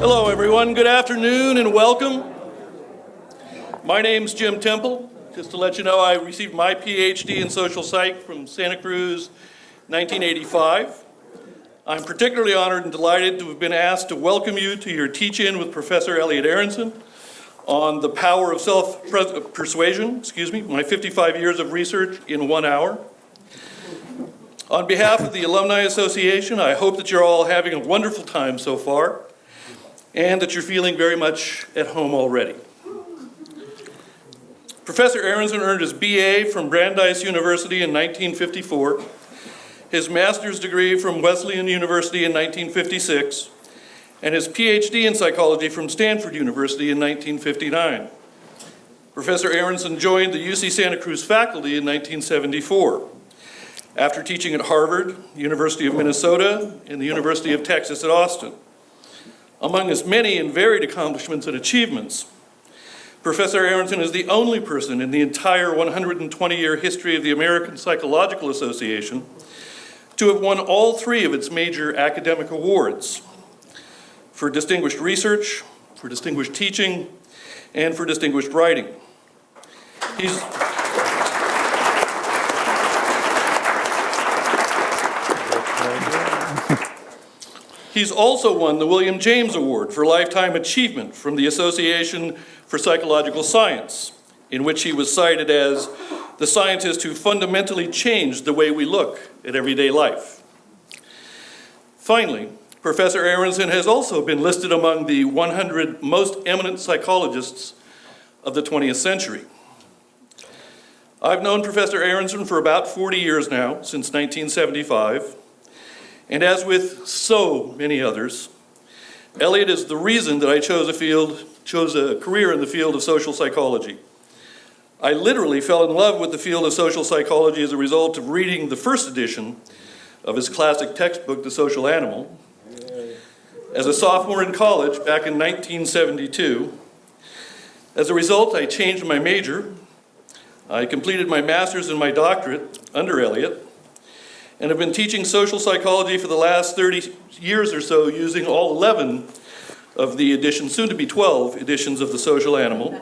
Hello everyone, good afternoon and welcome. My name's Jim Temple. Just to let you know, I received my PhD in social psych from Santa Cruz, 1985. I'm particularly honored and delighted to have been asked to welcome you to your teach-in with Professor Elliot Aronson on the power of self-persuasion, my 55 years of research in 1 hour. On behalf of the Alumni Association, I hope that you're all having a wonderful time so far, and that you're feeling very much at home already. Professor Aronson earned his BA from Brandeis University in 1954, his master's degree from Wesleyan University in 1956, and his PhD in psychology from Stanford University in 1959. Professor Aronson joined the UC Santa Cruz faculty in 1974, after teaching at Harvard, University of Minnesota, and the University of Texas at Austin. Among his many and varied accomplishments and achievements, Professor Aronson is the only person in the entire 120-year history of the American Psychological Association to have won all 3 of its major academic awards for distinguished research, for distinguished teaching, and for distinguished writing. He's also won the William James Award for Lifetime Achievement from the Association for Psychological Science, in which he was cited as the scientist who fundamentally changed the way we look at everyday life. Finally, Professor Aronson has also been listed among the 100 most eminent psychologists of the 20th century. I've known Professor Aronson for about 40 years now, since 1975. And as with so many others, Elliot is the reason that I chose a career in the field of social psychology. I literally fell in love with the field of social psychology as a result of reading the first edition of his classic textbook, The Social Animal, as a sophomore in college back in 1972. As a result, I changed my major. I completed my master's and my doctorate under Elliot, and have been teaching social psychology for the last 30 years or so using all 11 of the editions, soon to be 12 editions of The Social Animal.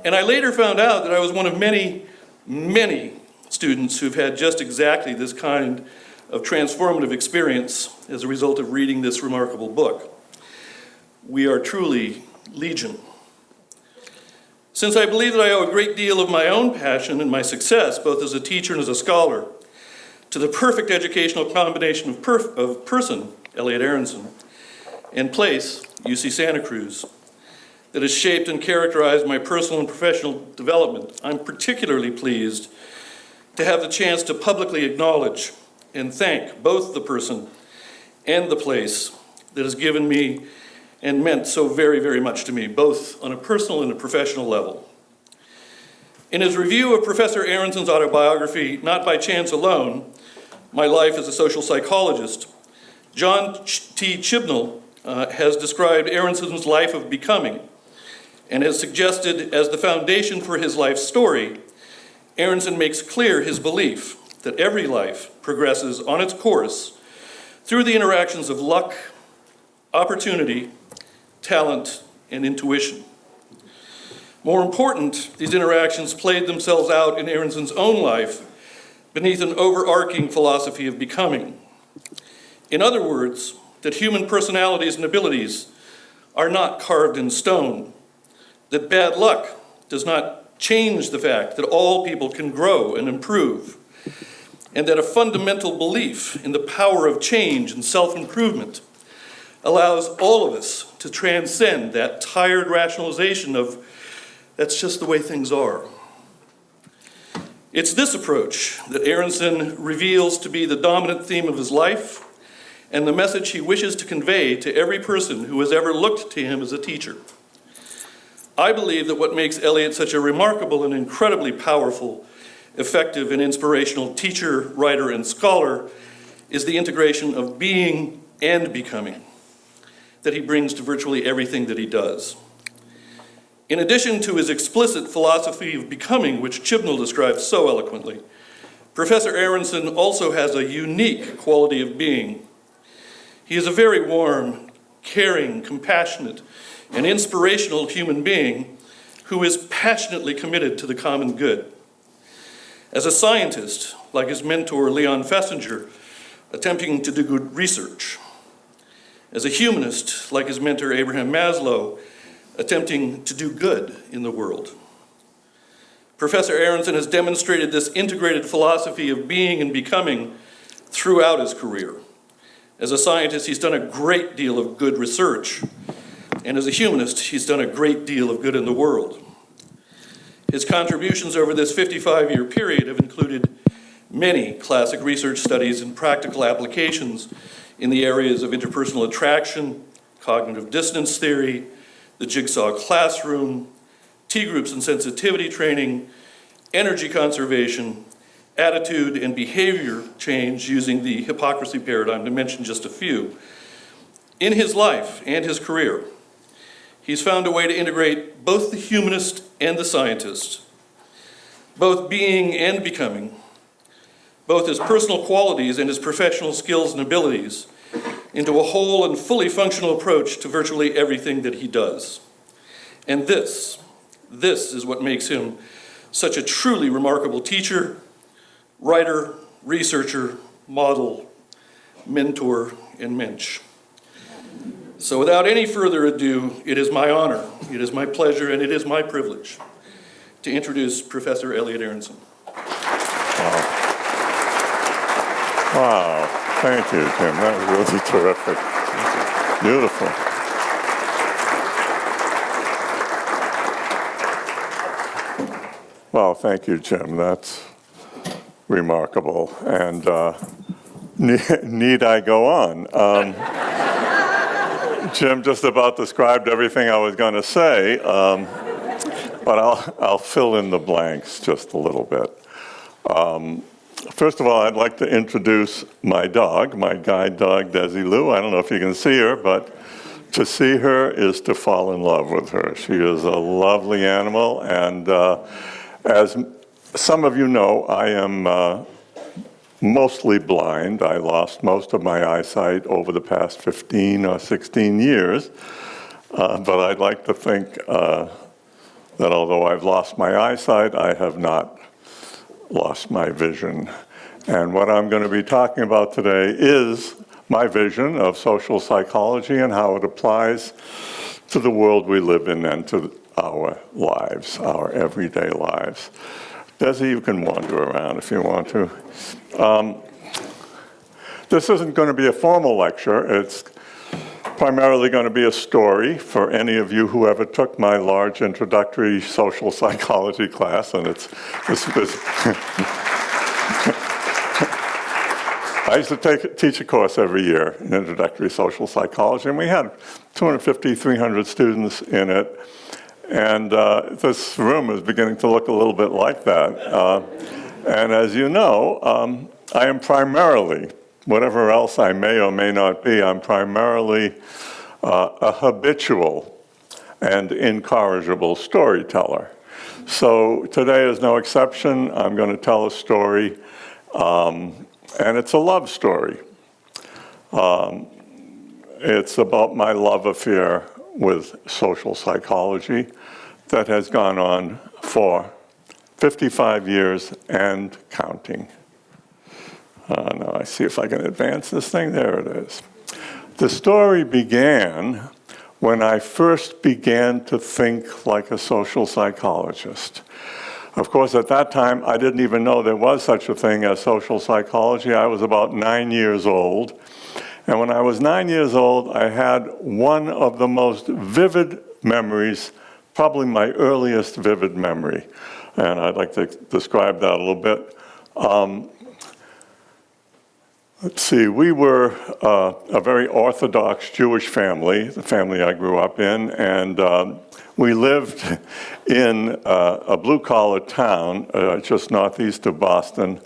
And I later found out that I was one of many, many students who've had just exactly this kind of transformative experience as a result of reading this remarkable book. We are truly legion. Since I believe that I owe a great deal of my own passion and my success, both as a teacher and as a scholar, to the perfect educational combination of person, Elliot Aronson, and place, UC Santa Cruz, that has shaped and characterized my personal and professional development, I'm particularly pleased to have the chance to publicly acknowledge and thank both the person and the place that has given me and meant so very, very much to me, both on a personal and a professional level. In his review of Professor Aronson's autobiography, Not by Chance Alone, My Life as a Social Psychologist, John T. Chibnall has described Aronson's life of becoming and has suggested as the foundation for his life story, Aronson makes clear his belief that every life progresses on its course through the interactions of luck, opportunity, talent, and intuition. More important, these interactions played themselves out in Aronson's own life beneath an overarching philosophy of becoming. In other words, that human personalities and abilities are not carved in stone, that bad luck does not change the fact that all people can grow and improve, and that a fundamental belief in the power of change and self-improvement allows all of us to transcend that tired rationalization of that's just the way things are. It's this approach that Aronson reveals to be the dominant theme of his life and the message he wishes to convey to every person who has ever looked to him as a teacher. I believe that what makes Elliot such a remarkable and incredibly powerful, effective, and inspirational teacher, writer, and scholar is the integration of being and becoming that he brings to virtually everything that he does. In addition to his explicit philosophy of becoming, which Chibnall describes so eloquently, Professor Aronson also has a unique quality of being. He is a very warm, caring, compassionate, and inspirational human being who is passionately committed to the common good. As a scientist, like his mentor Leon Festinger, attempting to do good research. As a humanist, like his mentor Abraham Maslow, attempting to do good in the world. Professor Aronson has demonstrated this integrated philosophy of being and becoming throughout his career. As a scientist, he's done a great deal of good research, and as a humanist, he's done a great deal of good in the world. His contributions over this 55-year period have included many classic research studies and practical applications in the areas of interpersonal attraction, cognitive dissonance theory, the jigsaw classroom, T-groups and sensitivity training, energy conservation, attitude and behavior change using the hypocrisy paradigm, to mention just a few. In his life and his career, he's found a way to integrate both the humanist and the scientist, both being and becoming, both his personal qualities and his professional skills and abilities, into a whole and fully functional approach to virtually everything that he does. And this is what makes him such a truly remarkable teacher, writer, researcher, model, mentor, and mensch. So without any further ado, it is my honor, it is my pleasure, and it is my privilege to introduce Professor Elliot Aronson. Wow, thank you, Tim. That was really terrific. Beautiful. Well, thank you, Jim. That's remarkable. And need I go on? Jim just about described everything I was going to say, but I'll fill in the blanks just a little bit. First of all, I'd like to introduce my dog, my guide dog, Desi Lou. I don't know if you can see her, but to see her is to fall in love with her. She is a lovely animal, and as some of you know, I am mostly blind. I lost most of my eyesight over the past 15 or 16 years, but I'd like to think that although I've lost my eyesight, I have not lost my vision. And what I'm going to be talking about today is my vision of social psychology and how it applies to the world we live in and to our lives, our everyday lives. Desi, you can wander around if you want to. This isn't going to be a formal lecture. It's primarily going to be a story for any of you who ever took my large introductory social psychology class, and it's I used to teach a course every year in introductory social psychology, and we had 250, 300 students in it, and this room is beginning to look a little bit like that. And as you know, I am primarily, whatever else I may or may not be, I'm primarily a habitual and incorrigible storyteller. So today is no exception. I'm going to tell a story, and it's a love story. It's about my love affair with social psychology that has gone on for 55 years and counting. Now I see if I can advance this thing. There it is. The story began when I first began to think like a social psychologist. Of course, at that time, I didn't even know there was such a thing as social psychology. I was about 9 years old. And when I was 9 years old, I had one of the most vivid memories, probably my earliest vivid memory. And I'd like to describe that a little bit. Let's see, we were a very Orthodox Jewish family, the family I grew up in, and we lived in a blue-collar town just northeast of Boston,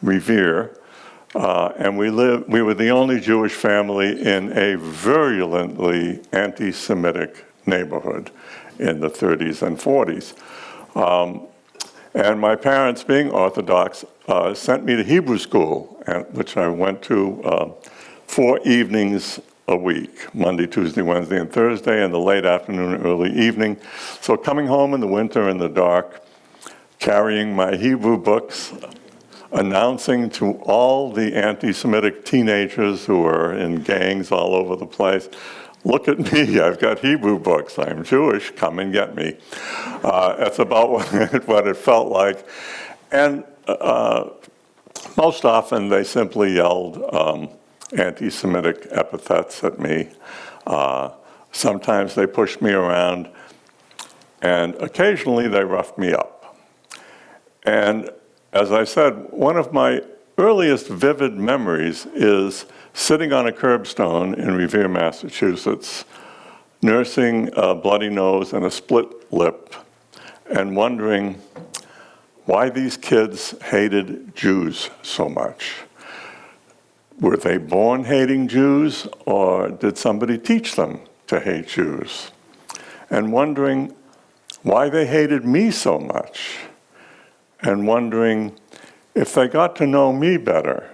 Revere, and we were the only Jewish family in a virulently anti-Semitic neighborhood in the 30s and 40s. And my parents, being Orthodox, sent me to Hebrew school, which I went to 4 evenings a week, Monday, Tuesday, Wednesday, and Thursday, in the late afternoon and early evening. So coming home in the winter in the dark, carrying my Hebrew books, announcing to all the anti-Semitic teenagers who were in gangs all over the place, look at me, I've got Hebrew books, I'm Jewish, come and get me. That's about what it felt like. And most often they simply yelled anti-Semitic epithets at me. Sometimes they pushed me around, and occasionally they roughed me up. And as I said, one of my earliest vivid memories is sitting on a curbstone in Revere, Massachusetts, nursing a bloody nose and a split lip, and wondering why these kids hated Jews so much. Were they born hating Jews, or did somebody teach them to hate Jews? And wondering why they hated me so much, and wondering if they got to know me better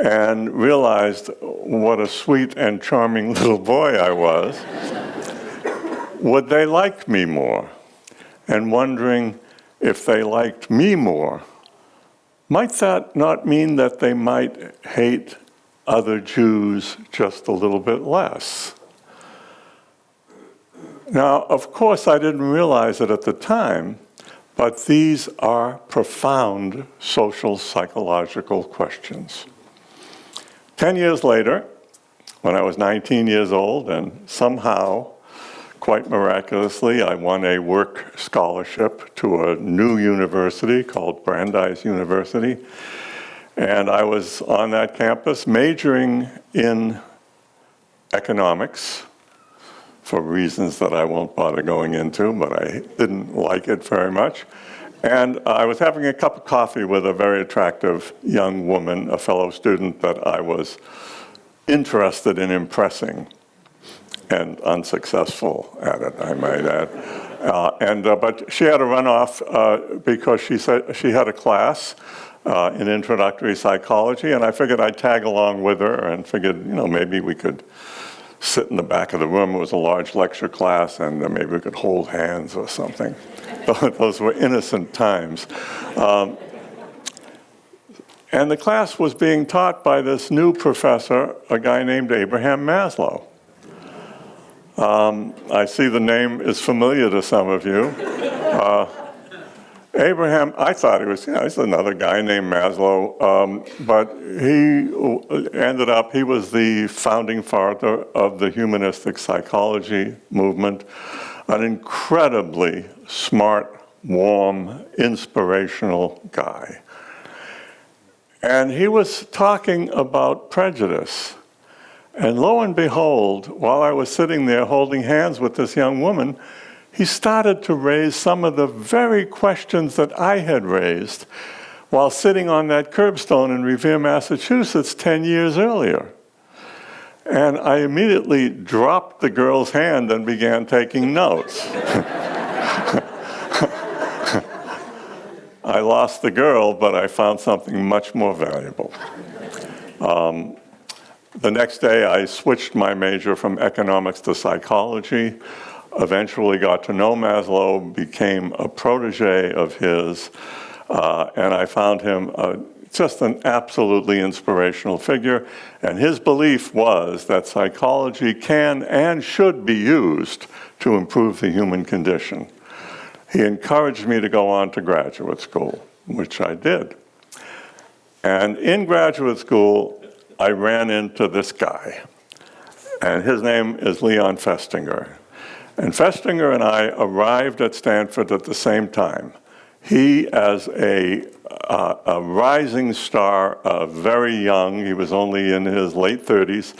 and realized what a sweet and charming little boy I was, would they like me more? And wondering if they liked me more, might that not mean that they might hate other Jews just a little bit less? Now, of course, I didn't realize it at the time, but these are profound social psychological questions. 10 years later, when I was 19 years old, and somehow, quite miraculously, I won a work scholarship to a new university called Brandeis University. And I was on that campus majoring in economics for reasons that I won't bother going into, but I didn't like it very much. And I was having a cup of coffee with a very attractive young woman, a fellow student that I was interested in impressing, and unsuccessful at it, I might add. But she had to run off because she said she had a class in introductory psychology, and I figured I'd tag along with her, and figured, maybe we could sit in the back of the room. It was a large lecture class, and maybe we could hold hands or something. Those were innocent times. And the class was being taught by this new professor, a guy named Abraham Maslow. I see the name is familiar to some of you. Abraham, I thought he was, he's another guy named Maslow, but he was the founding father of the humanistic psychology movement, an incredibly smart, warm, inspirational guy. And he was talking about prejudice. And lo and behold, while I was sitting there holding hands with this young woman, he started to raise some of the very questions that I had raised while sitting on that curbstone in Revere, Massachusetts 10 years earlier. And I immediately dropped the girl's hand and began taking notes. I lost the girl, but I found something much more valuable. The next day, I switched my major from economics to psychology, eventually got to know Maslow, became a protege of his, and I found him just an absolutely inspirational figure. And his belief was that psychology can and should be used to improve the human condition. He encouraged me to go on to graduate school, which I did. And in graduate school, I ran into this guy, and his name is Leon Festinger. And Festinger and I arrived at Stanford at the same time. He, as a rising star, very young, he was only in his late 30s,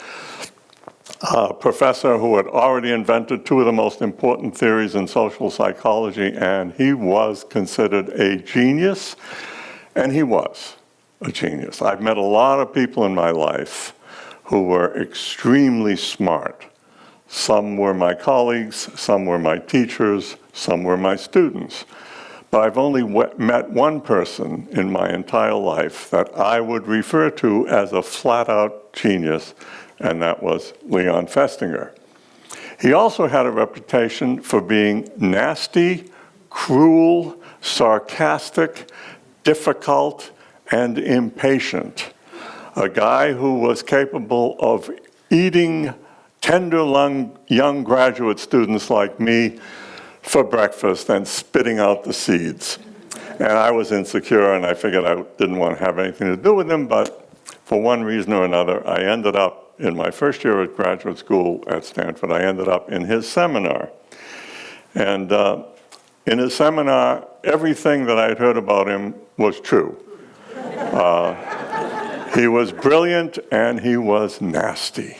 a professor who had already invented two of the most important theories in social psychology, and he was considered a genius, and he was a genius. I've met a lot of people in my life who were extremely smart. Some were my colleagues, some were my teachers, some were my students. But I've only met one person in my entire life that I would refer to as a flat-out genius, and that was Leon Festinger. He also had a reputation for being nasty, cruel, sarcastic, difficult, and impatient. A guy who was capable of eating tender young graduate students like me for breakfast and spitting out the seeds. And I was insecure, and I figured I didn't want to have anything to do with him, but for one reason or another, I ended up in my first year at graduate school at Stanford, I ended up in his seminar. And in his seminar, everything that I had heard about him was true. He was brilliant and he was nasty.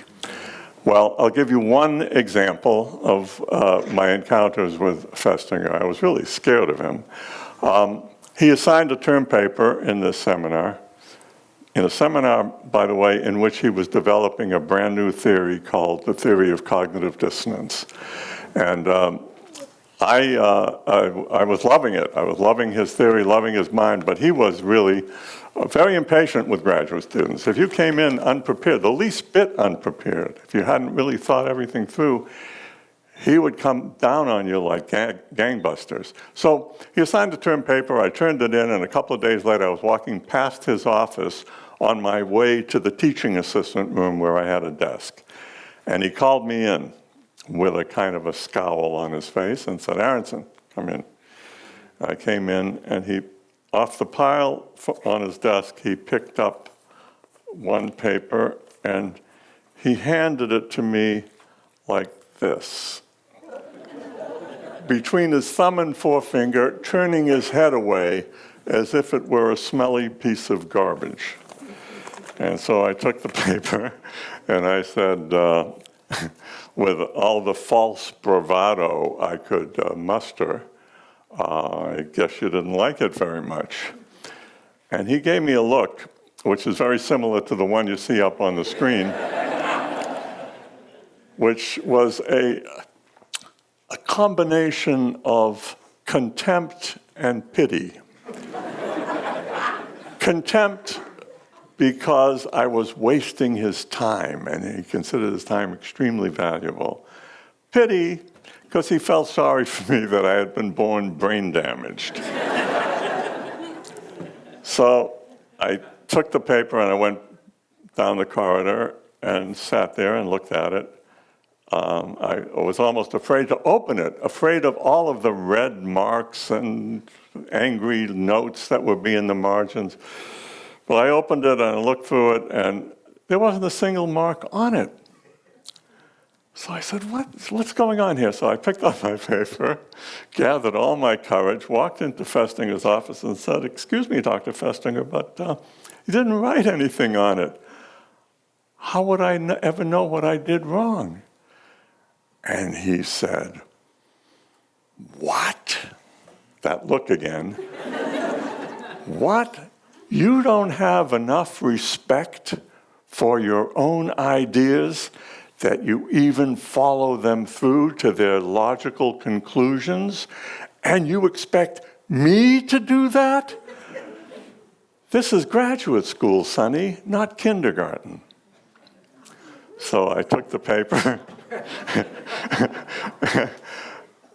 Well, I'll give you one example of my encounters with Festinger. I was really scared of him. He assigned a term paper in this seminar, in a seminar, by the way, in which he was developing a brand new theory called the theory of cognitive dissonance. And I was loving it. I was loving his theory, loving his mind, but he was really very impatient with graduate students. If you came in unprepared, the least bit unprepared, if you hadn't really thought everything through, he would come down on you like gangbusters. So he assigned a term paper, I turned it in, and a couple of days later I was walking past his office on my way to the teaching assistant room where I had a desk. And he called me in with a kind of a scowl on his face and said, "Aronson, come in." I came in, and he, off the pile on his desk, he picked up one paper and he handed it to me like this, between his thumb and forefinger, turning his head away as if it were a smelly piece of garbage. And so I took the paper and I said, with all the false bravado I could muster, "I guess you didn't like it very much." And he gave me a look, which is very similar to the one you see up on the screen, which was a combination of contempt and pity. Contempt because I was wasting his time, and he considered his time extremely valuable. Pity because he felt sorry for me that I had been born brain damaged. So I took the paper and I went down the corridor and sat there and looked at it. I was almost afraid to open it, afraid of all of the red marks and angry notes that would be in the margins. Well, I opened it and I looked through it, and there wasn't a single mark on it. So I said, what's going on here? So I picked up my paper, gathered all my courage, walked into Festinger's office and said, "Excuse me, Dr. Festinger, but you didn't write anything on it. How would I ever know what I did wrong?" And he said, "What?" That look again. "What? You don't have enough respect for your own ideas that you even follow them through to their logical conclusions, and you expect me to do that? This is graduate school, Sonny, not kindergarten." So I took the paper.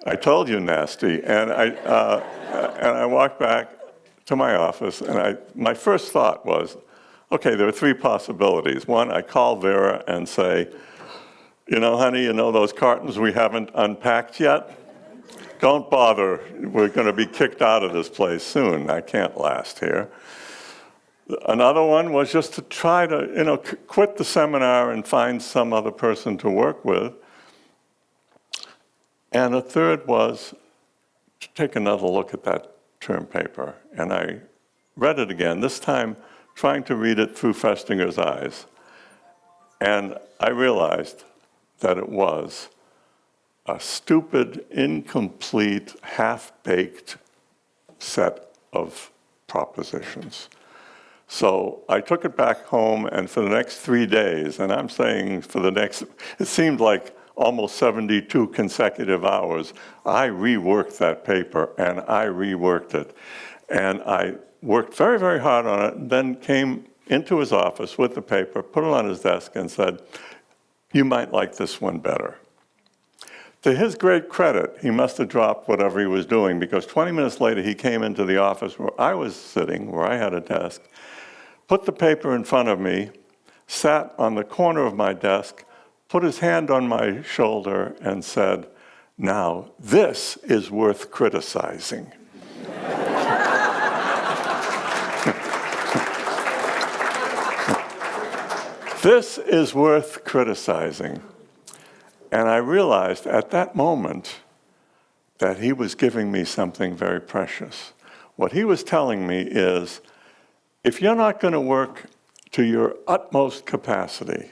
I told you, nasty. And I walked back to my office, and my first thought was, okay, there are three possibilities. One, I call Vera and say, "You know, honey, you know those cartons we haven't unpacked yet? Don't bother. We're going to be kicked out of this place soon. I can't last here." Another one was just to try to, quit the seminar and find some other person to work with. And a third was to take another look at that term paper. And I read it again, this time trying to read it through Festinger's eyes. And I realized that it was a stupid, incomplete, half-baked set of propositions. So I took it back home, and for the next 3 days, and I'm saying it seemed like almost 72 consecutive hours, I reworked that paper, and I reworked it. And I worked very, very hard on it, and then came into his office with the paper, put it on his desk, and said, you might like this one better. To his great credit, he must have dropped whatever he was doing, because 20 minutes later he came into the office where I was sitting, where I had a desk, put the paper in front of me, sat on the corner of my desk, put his hand on my shoulder, and said, "Now, this is worth criticizing." This is worth criticizing. And I realized at that moment that he was giving me something very precious. What he was telling me is, if you're not going to work to your utmost capacity,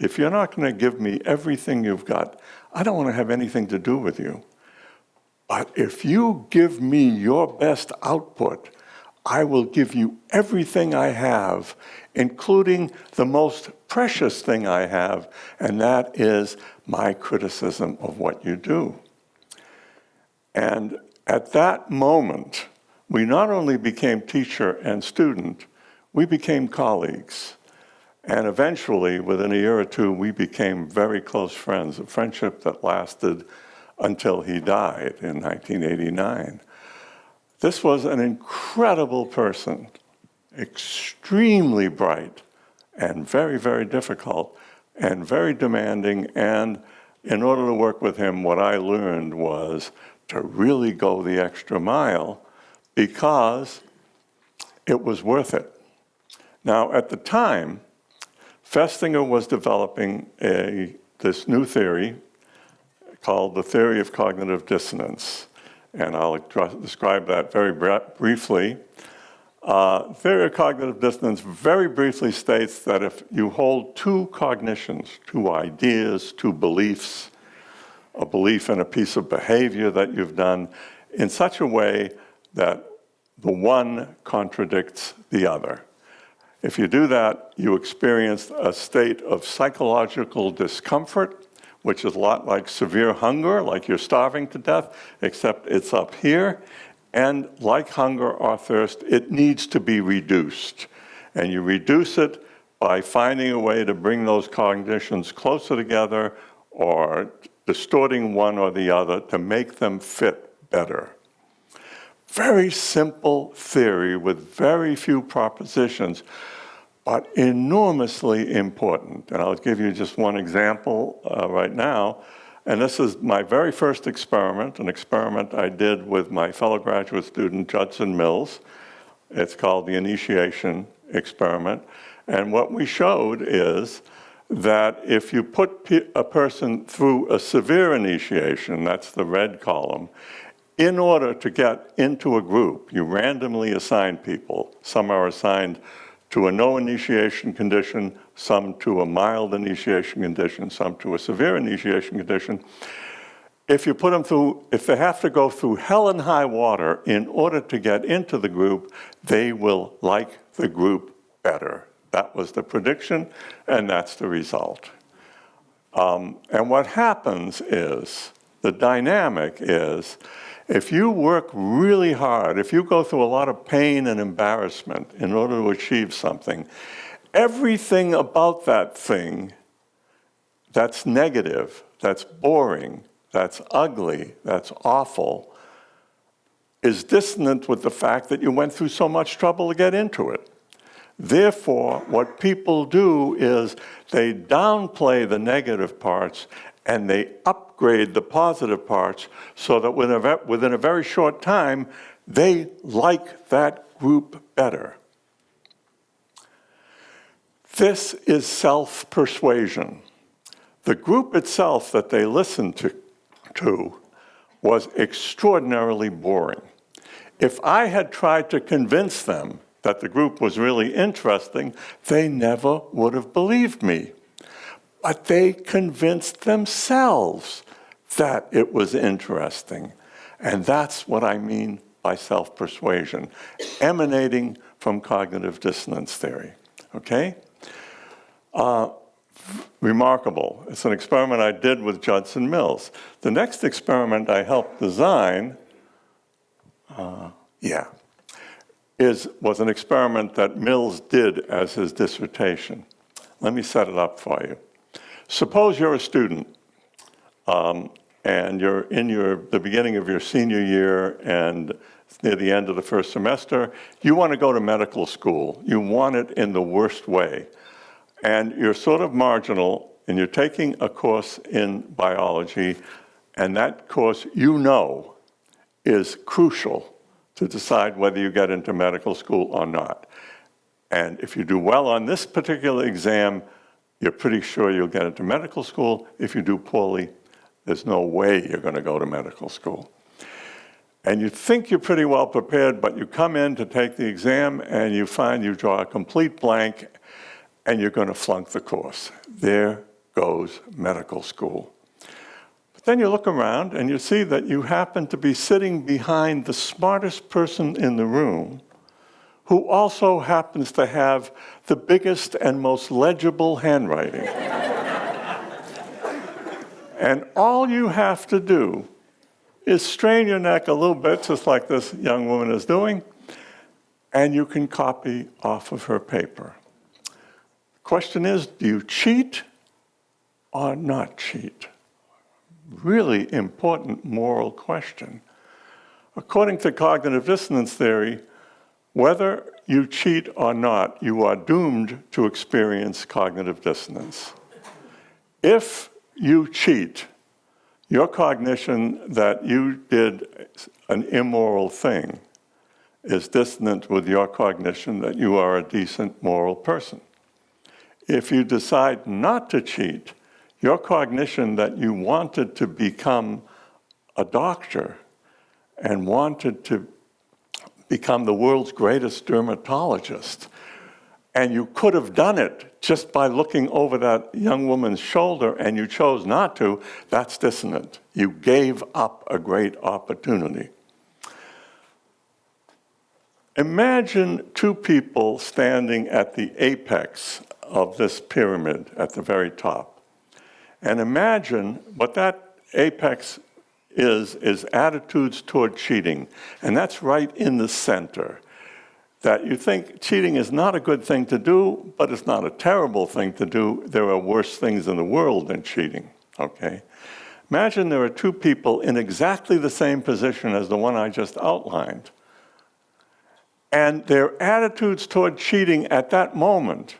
if you're not going to give me everything you've got, I don't want to have anything to do with you. But if you give me your best output, I will give you everything I have, including the most precious thing I have, and that is my criticism of what you do. And at that moment, we not only became teacher and student, we became colleagues. And eventually, within a year or two, we became very close friends, a friendship that lasted until he died in 1989. This was an incredible person, extremely bright, and very, very difficult, and very demanding. And in order to work with him, what I learned was to really go the extra mile, because it was worth it. Now, at the time, Festinger was developing this new theory called the theory of cognitive dissonance. And I'll describe that very briefly. Theory of cognitive dissonance very briefly states that if you hold two cognitions, two ideas, two beliefs, a belief in a piece of behavior that you've done, in such a way that the one contradicts the other. If you do that, you experience a state of psychological discomfort, which is a lot like severe hunger, like you're starving to death, except it's up here. And like hunger or thirst, it needs to be reduced. And you reduce it by finding a way to bring those cognitions closer together or distorting one or the other to make them fit better. Very simple theory with very few propositions, but enormously important. And I'll give you just one example right now. And this is my very first experiment, an experiment I did with my fellow graduate student, Judson Mills. It's called the initiation experiment. And what we showed is that if you put a person through a severe initiation, that's the red column, in order to get into a group, you randomly assign people. Some are assigned to a no initiation condition, some to a mild initiation condition, some to a severe initiation condition. If you put them through, if they have to go through hell and high water in order to get into the group, they will like the group better. That was the prediction, and that's the result. And what happens is, the dynamic is, if you work really hard, if you go through a lot of pain and embarrassment in order to achieve something, everything about that thing that's negative, that's boring, that's ugly, that's awful, is dissonant with the fact that you went through so much trouble to get into it. Therefore, what people do is they downplay the negative parts and they upgrade the positive parts so that within a very short time, they like that group better. This is self-persuasion. The group itself that they listened to was extraordinarily boring. If I had tried to convince them that the group was really interesting, they never would have believed me. But they convinced themselves that it was interesting. And that's what I mean by self-persuasion, emanating from cognitive dissonance theory. Okay? Remarkable. It's an experiment I did with Judson Mills. The next experiment I helped design, was an experiment that Mills did as his dissertation. Let me set it up for you. Suppose you're a student, and you're in the beginning of your senior year and near the end of the first semester. You want to go to medical school. You want it in the worst way. And you're sort of marginal, and you're taking a course in biology, and that course is crucial to decide whether you get into medical school or not. And if you do well on this particular exam, you're pretty sure you'll get into medical school. If you do poorly, there's no way you're going to go to medical school. And you think you're pretty well prepared, but you come in to take the exam and you find you draw a complete blank and you're going to flunk the course. There goes medical school. But then you look around and you see that you happen to be sitting behind the smartest person in the room, who also happens to have the biggest and most legible handwriting. And all you have to do is strain your neck a little bit, just like this young woman is doing, and you can copy off of her paper. The question is, do you cheat or not cheat? Really important moral question. According to cognitive dissonance theory, whether you cheat or not, you are doomed to experience cognitive dissonance. If you cheat, your cognition that you did an immoral thing is dissonant with your cognition that you are a decent moral person. If you decide not to cheat, your cognition that you wanted to become a doctor and wanted to become the world's greatest dermatologist, and you could have done it just by looking over that young woman's shoulder and you chose not to, that's dissonant. You gave up a great opportunity. Imagine two people standing at the apex of this pyramid at the very top. And imagine what that apex is attitudes toward cheating. And that's right in the center. That you think cheating is not a good thing to do, but it's not a terrible thing to do. There are worse things in the world than cheating, okay? Imagine there are two people in exactly the same position as the one I just outlined. And their attitudes toward cheating at that moment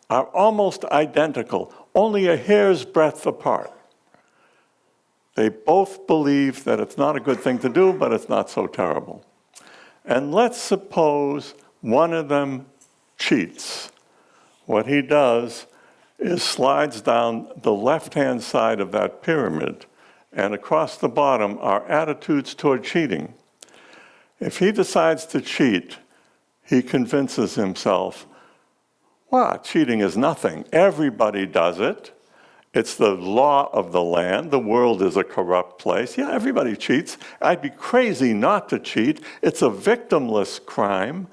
are almost identical, only a hair's breadth apart. They both believe that it's not a good thing to do, but it's not so terrible. And let's suppose one of them cheats. What he does is slides down the left-hand side of that pyramid, and across the bottom are attitudes toward cheating. If he decides to cheat, he convinces himself, well, cheating is nothing. Everybody does it. It's the law of the land. The world is a corrupt place. Yeah, everybody cheats. I'd be crazy not to cheat. It's a victimless crime.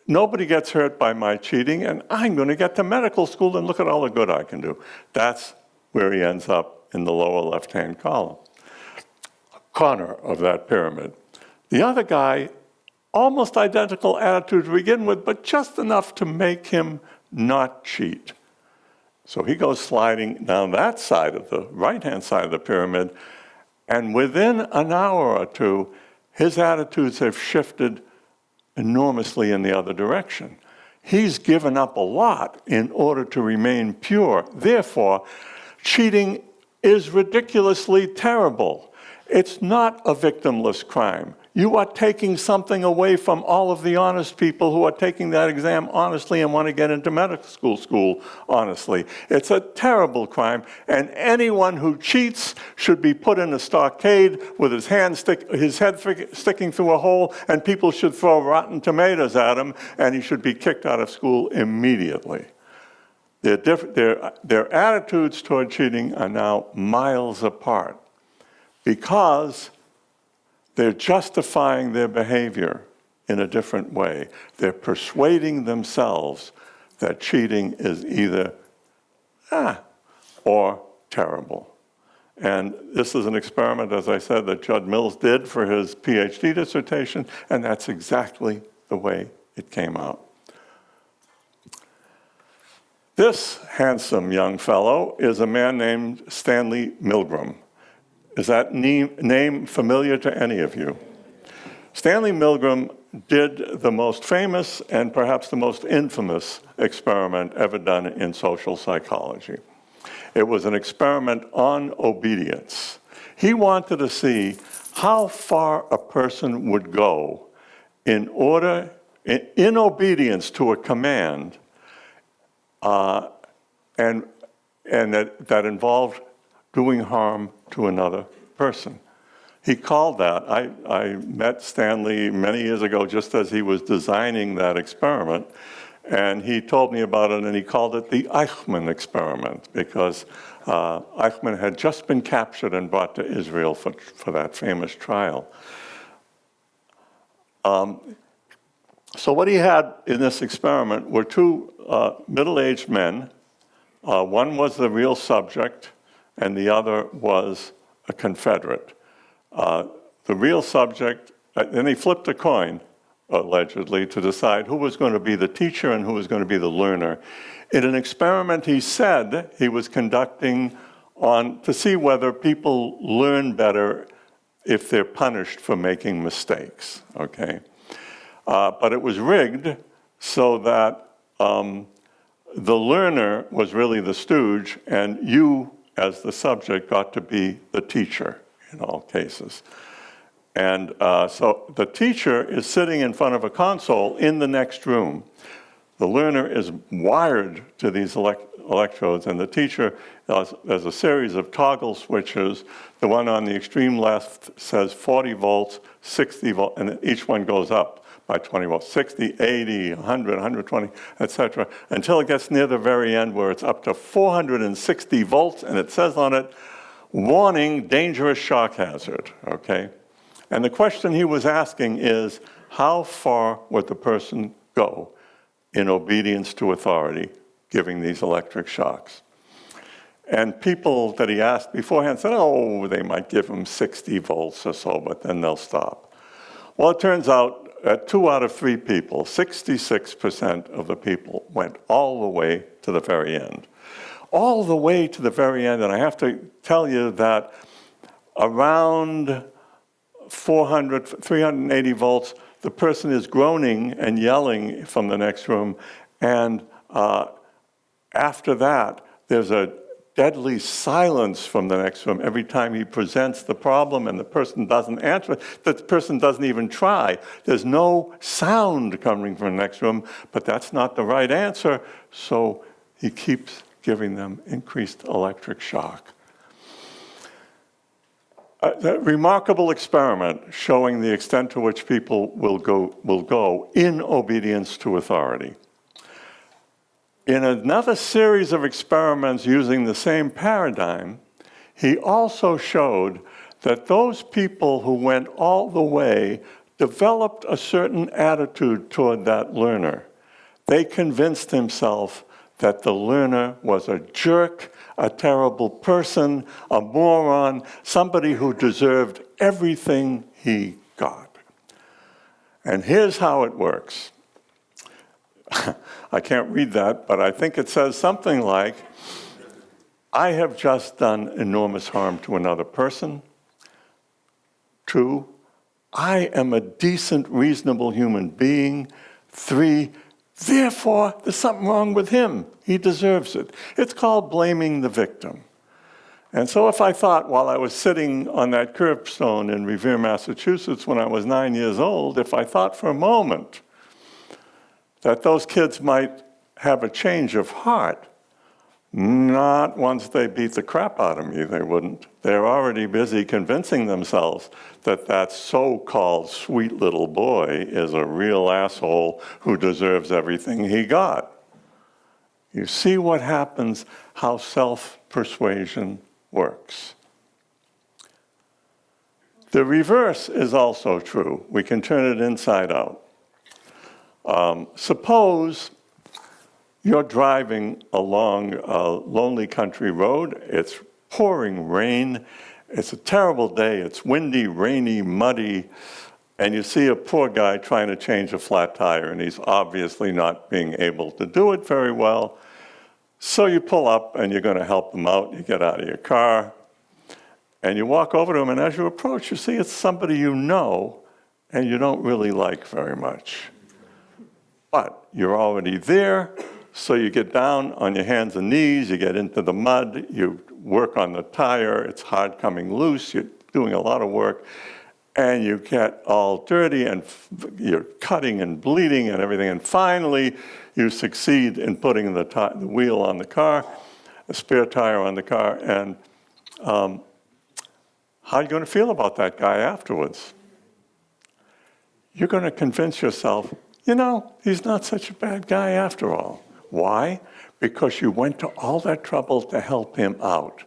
Nobody gets hurt by my cheating, and I'm going to get to medical school and look at all the good I can do. That's where he ends up in the lower left-hand corner of that pyramid. The other guy, almost identical attitude to begin with, but just enough to make him not cheat. So he goes sliding down that side of the right-hand side of the pyramid, and within an hour or two, his attitudes have shifted enormously in the other direction. He's given up a lot in order to remain pure. Therefore, cheating is ridiculously terrible. It's not a victimless crime. You are taking something away from all of the honest people who are taking that exam honestly and want to get into medical school honestly. It's a terrible crime, and anyone who cheats should be put in a stockade with his head sticking through a hole, and people should throw rotten tomatoes at him, and he should be kicked out of school immediately. Their attitudes toward cheating are now miles apart because they're justifying their behavior in a different way. They're persuading themselves that cheating is either or terrible. And this is an experiment, as I said, that Judd Mills did for his PhD dissertation, and that's exactly the way it came out. This handsome young fellow is a man named Stanley Milgram. Is that name familiar to any of you? Stanley Milgram did the most famous and perhaps the most infamous experiment ever done in social psychology. It was an experiment on obedience. He wanted to see how far a person would go in obedience to a command, and that involved doing harm to another person. He called that, I met Stanley many years ago just as he was designing that experiment, and he told me about it, and he called it the Eichmann experiment, because Eichmann had just been captured and brought to Israel for that famous trial. So what he had in this experiment were two middle-aged men. One was the real subject, and the other was a Confederate. The real subject, and he flipped a coin, allegedly, to decide who was going to be the teacher and who was going to be the learner, in an experiment he said he was conducting to see whether people learn better if they're punished for making mistakes, okay? But it was rigged so that the learner was really the stooge, and you, as the subject, got to be the teacher in all cases. And so the teacher is sitting in front of a console in the next room. The learner is wired to these electrodes, and the teacher, there's a series of toggle switches. The one on the extreme left says 40 volts, 60 volts, and each one goes up by 20 volts, 60, 80, 100, 120, etc., until it gets near the very end where it's up to 460 volts, and it says on it, warning, dangerous shock hazard, okay? And the question he was asking is, how far would the person go in obedience to authority, giving these electric shocks? And people that he asked beforehand said, oh, they might give him 60 volts or so, but then they'll stop. Well, it turns out that 2 out of 3 people, 66% of the people, went all the way to the very end. All the way to the very end, and I have to tell you that around 380 volts, the person is groaning and yelling from the next room, and after that, there's a deadly silence from the next room every time he presents the problem and the person doesn't answer, the person doesn't even try. There's no sound coming from the next room, but that's not the right answer, so he keeps giving them increased electric shock. A remarkable experiment showing the extent to which people will go in obedience to authority. In another series of experiments using the same paradigm, he also showed that those people who went all the way developed a certain attitude toward that learner. They convinced himself that the learner was a jerk, a terrible person, a moron, somebody who deserved everything he got. And here's how it works. I can't read that, but I think it says something like, I have just done enormous harm to another person. 2, I am a decent, reasonable human being. 3, therefore, there's something wrong with him. He deserves it. It's called blaming the victim. And so if I thought while I was sitting on that curbstone in Revere, Massachusetts when I was 9 years old, if I thought for a moment that those kids might have a change of heart, not once they beat the crap out of me, they wouldn't. They're already busy convincing themselves that that so-called sweet little boy is a real asshole who deserves everything he got. You see what happens, how self-persuasion works. The reverse is also true. We can turn it inside out. Suppose you're driving along a lonely country road. It's pouring rain. It's a terrible day. It's windy, rainy, muddy. And you see a poor guy trying to change a flat tire, and he's obviously not being able to do it very well. So you pull up and you're going to help them out. You get out of your car and you walk over to them, and as you approach, you see it's somebody you know and you don't really like very much. But you're already there, so you get down on your hands and knees, you get into the mud, you work on the tire, it's hard coming loose, you're doing a lot of work, and you get all dirty and you're cutting and bleeding and everything, and finally you succeed in putting the wheel on the car, a spare tire on the car, and how are you going to feel about that guy afterwards? You're going to convince yourself, you know, he's not such a bad guy after all. Why? Because you went to all that trouble to help him out.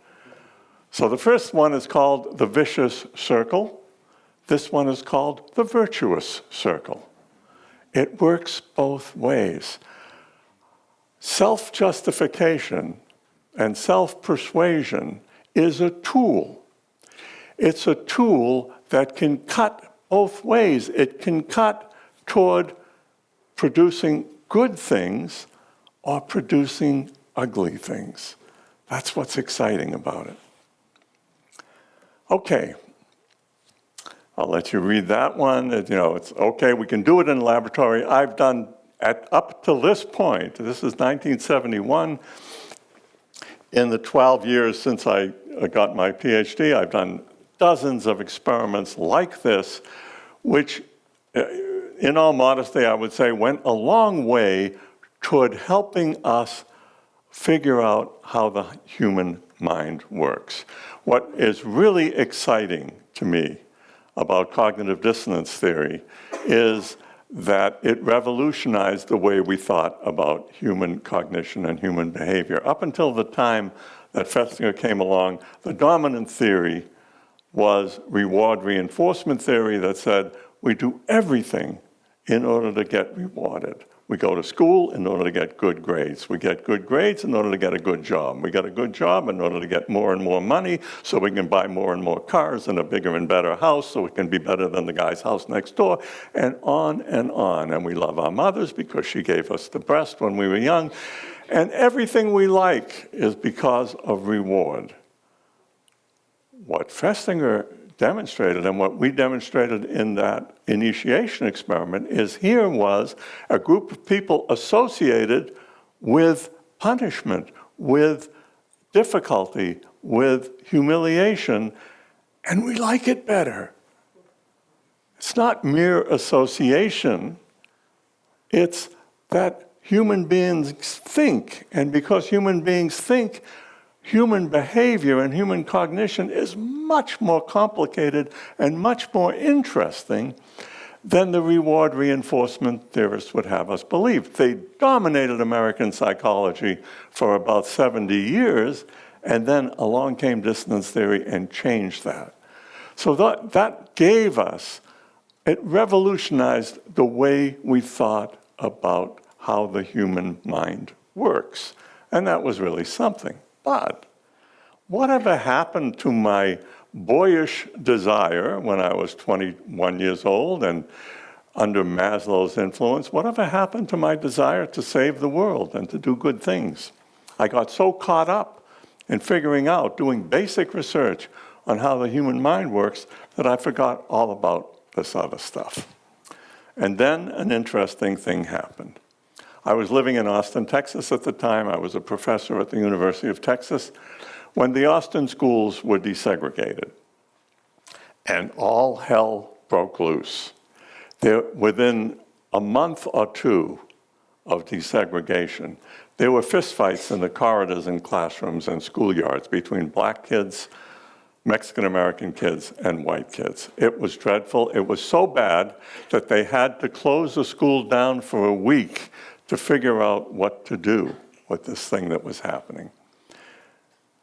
So the first one is called the vicious circle. This one is called the virtuous circle. It works both ways. Self-justification and self-persuasion is a tool. It's a tool that can cut both ways. It can cut toward producing good things or producing ugly things. That's what's exciting about it. Okay, I'll let you read that one. You know, it's okay, we can do it in the laboratory. I've done, up to this point, this is 1971, in the 12 years since I got my PhD, I've done dozens of experiments like this, which, in all modesty, I would say went a long way toward helping us figure out how the human mind works. What is really exciting to me about cognitive dissonance theory is that it revolutionized the way we thought about human cognition and human behavior. Up until the time that Festinger came along, the dominant theory was reward reinforcement theory that said we do everything in order to get rewarded. We go to school in order to get good grades. We get good grades in order to get a good job. We get a good job in order to get more and more money so we can buy more and more cars and a bigger and better house so we can be better than the guy's house next door, and on and on. And we love our mothers because she gave us the breast when we were young. And everything we like is because of reward. What Festinger demonstrated and what we demonstrated in that initiation experiment is here was a group of people associated with punishment, with difficulty, with humiliation, and we like it better. It's not mere association, it's that human beings think, and because human beings think, human behavior and human cognition is much more complicated and much more interesting than the reward reinforcement theorists would have us believe. They dominated American psychology for about 70 years, and then along came dissonance theory and changed that. So that gave us, it revolutionized the way we thought about how the human mind works. And that was really something. But whatever happened to my boyish desire when I was 21 years old and under Maslow's influence, whatever happened to my desire to save the world and to do good things? I got so caught up in figuring out, doing basic research on how the human mind works, that I forgot all about this other stuff. And then an interesting thing happened. I was living in Austin, Texas at the time. I was a professor at the University of Texas when the Austin schools were desegregated. And all hell broke loose. Within a month or two of desegregation, there were fistfights in the corridors and classrooms and schoolyards between black kids, Mexican-American kids, and white kids. It was dreadful. It was so bad that they had to close the school down for a week to figure out what to do with this thing that was happening.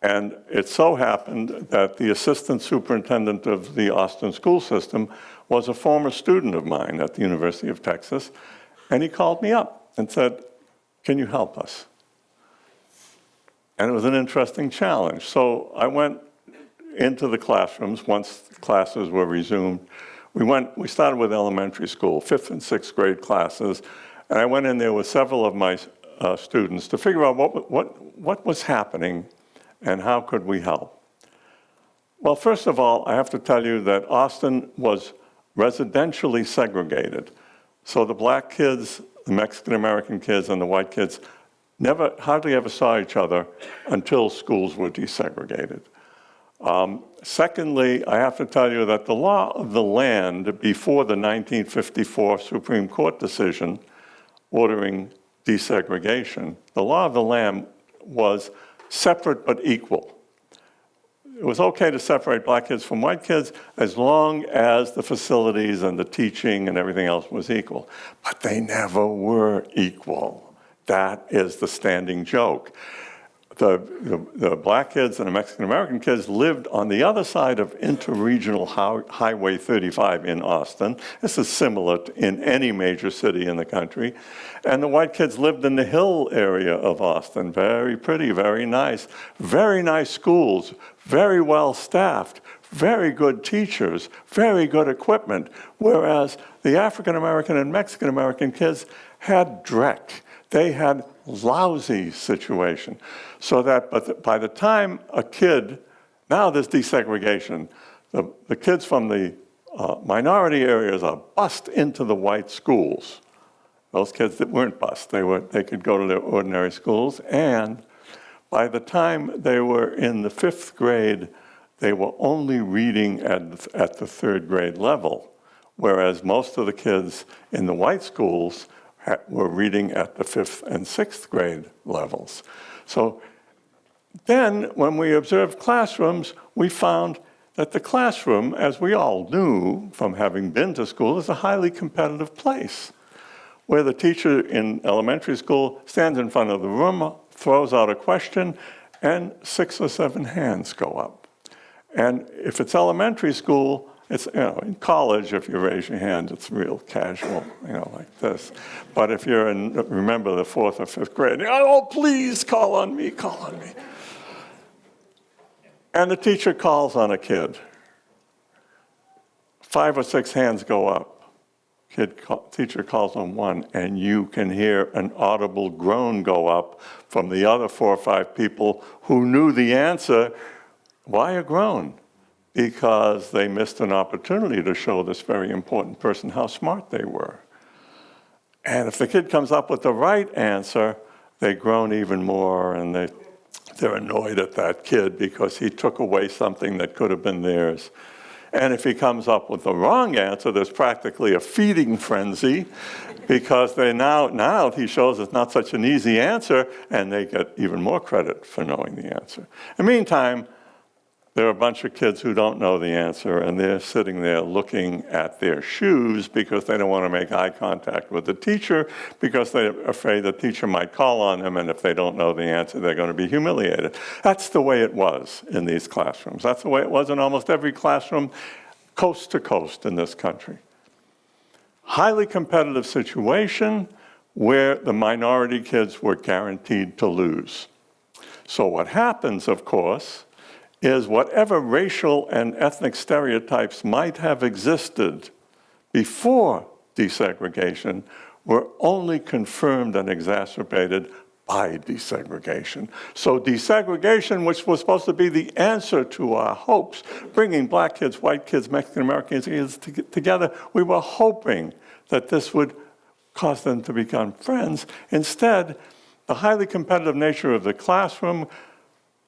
And it so happened that the assistant superintendent of the Austin school system was a former student of mine at the University of Texas, and he called me up and said, "Can you help us?" And it was an interesting challenge. So I went into the classrooms once classes were resumed. We started with elementary school, 5th and 6th grade classes, and I went in there with several of my students to figure out what was happening and how could we help. Well, first of all, I have to tell you that Austin was residentially segregated. So the black kids, the Mexican-American kids, and the white kids hardly ever saw each other until schools were desegregated. Secondly, I have to tell you that the law of the land before the 1954 Supreme Court decision ordering desegregation, the law of the land was separate but equal. It was okay to separate black kids from white kids as long as the facilities and the teaching and everything else was equal. But they never were equal. That is the standing joke. The black kids and the Mexican-American kids lived on the other side of interregional Highway 35 in Austin. This is similar in any major city in the country. And the white kids lived in the hill area of Austin. Very pretty, very nice schools, very well staffed, very good teachers, very good equipment. Whereas the African-American and Mexican-American kids had dreck. They had lousy situation. So that by the time a kid, now there's desegregation, the kids from the minority areas are bused into the white schools. Those kids that weren't bused, they could go to their ordinary schools, and by the time they were in the 5th grade, they were only reading at the 3rd grade level, whereas most of the kids in the white schools were reading at the 5th and 6th grade levels. So then, when we observed classrooms, we found that the classroom, as we all knew from having been to school, is a highly competitive place, where the teacher in elementary school stands in front of the room, throws out a question, and 6 or 7 hands go up. And if it's elementary school, it's, in college, if you raise your hand, it's real casual, like this. But if you're in, remember, the 4th or 5th grade, oh, please, call on me. And the teacher calls on a kid. 5 or 6 hands go up. Teacher calls on one, and you can hear an audible groan go up from the other 4 or 5 people who knew the answer. Why a groan? Because they missed an opportunity to show this very important person how smart they were. And if the kid comes up with the right answer, they groan even more, and they're annoyed at that kid because he took away something that could have been theirs. And if he comes up with the wrong answer, there's practically a feeding frenzy because now he shows it's not such an easy answer, and they get even more credit for knowing the answer. In the meantime, there are a bunch of kids who don't know the answer, and they're sitting there looking at their shoes because they don't want to make eye contact with the teacher because they're afraid the teacher might call on them, and if they don't know the answer, they're going to be humiliated. That's the way it was in these classrooms. That's the way it was in almost every classroom, coast to coast in this country. Highly competitive situation where the minority kids were guaranteed to lose. So what happens, of course, is whatever racial and ethnic stereotypes might have existed before desegregation were only confirmed and exacerbated by desegregation. So desegregation, which was supposed to be the answer to our hopes, bringing black kids, white kids, Mexican-American kids together, we were hoping that this would cause them to become friends. Instead, the highly competitive nature of the classroom,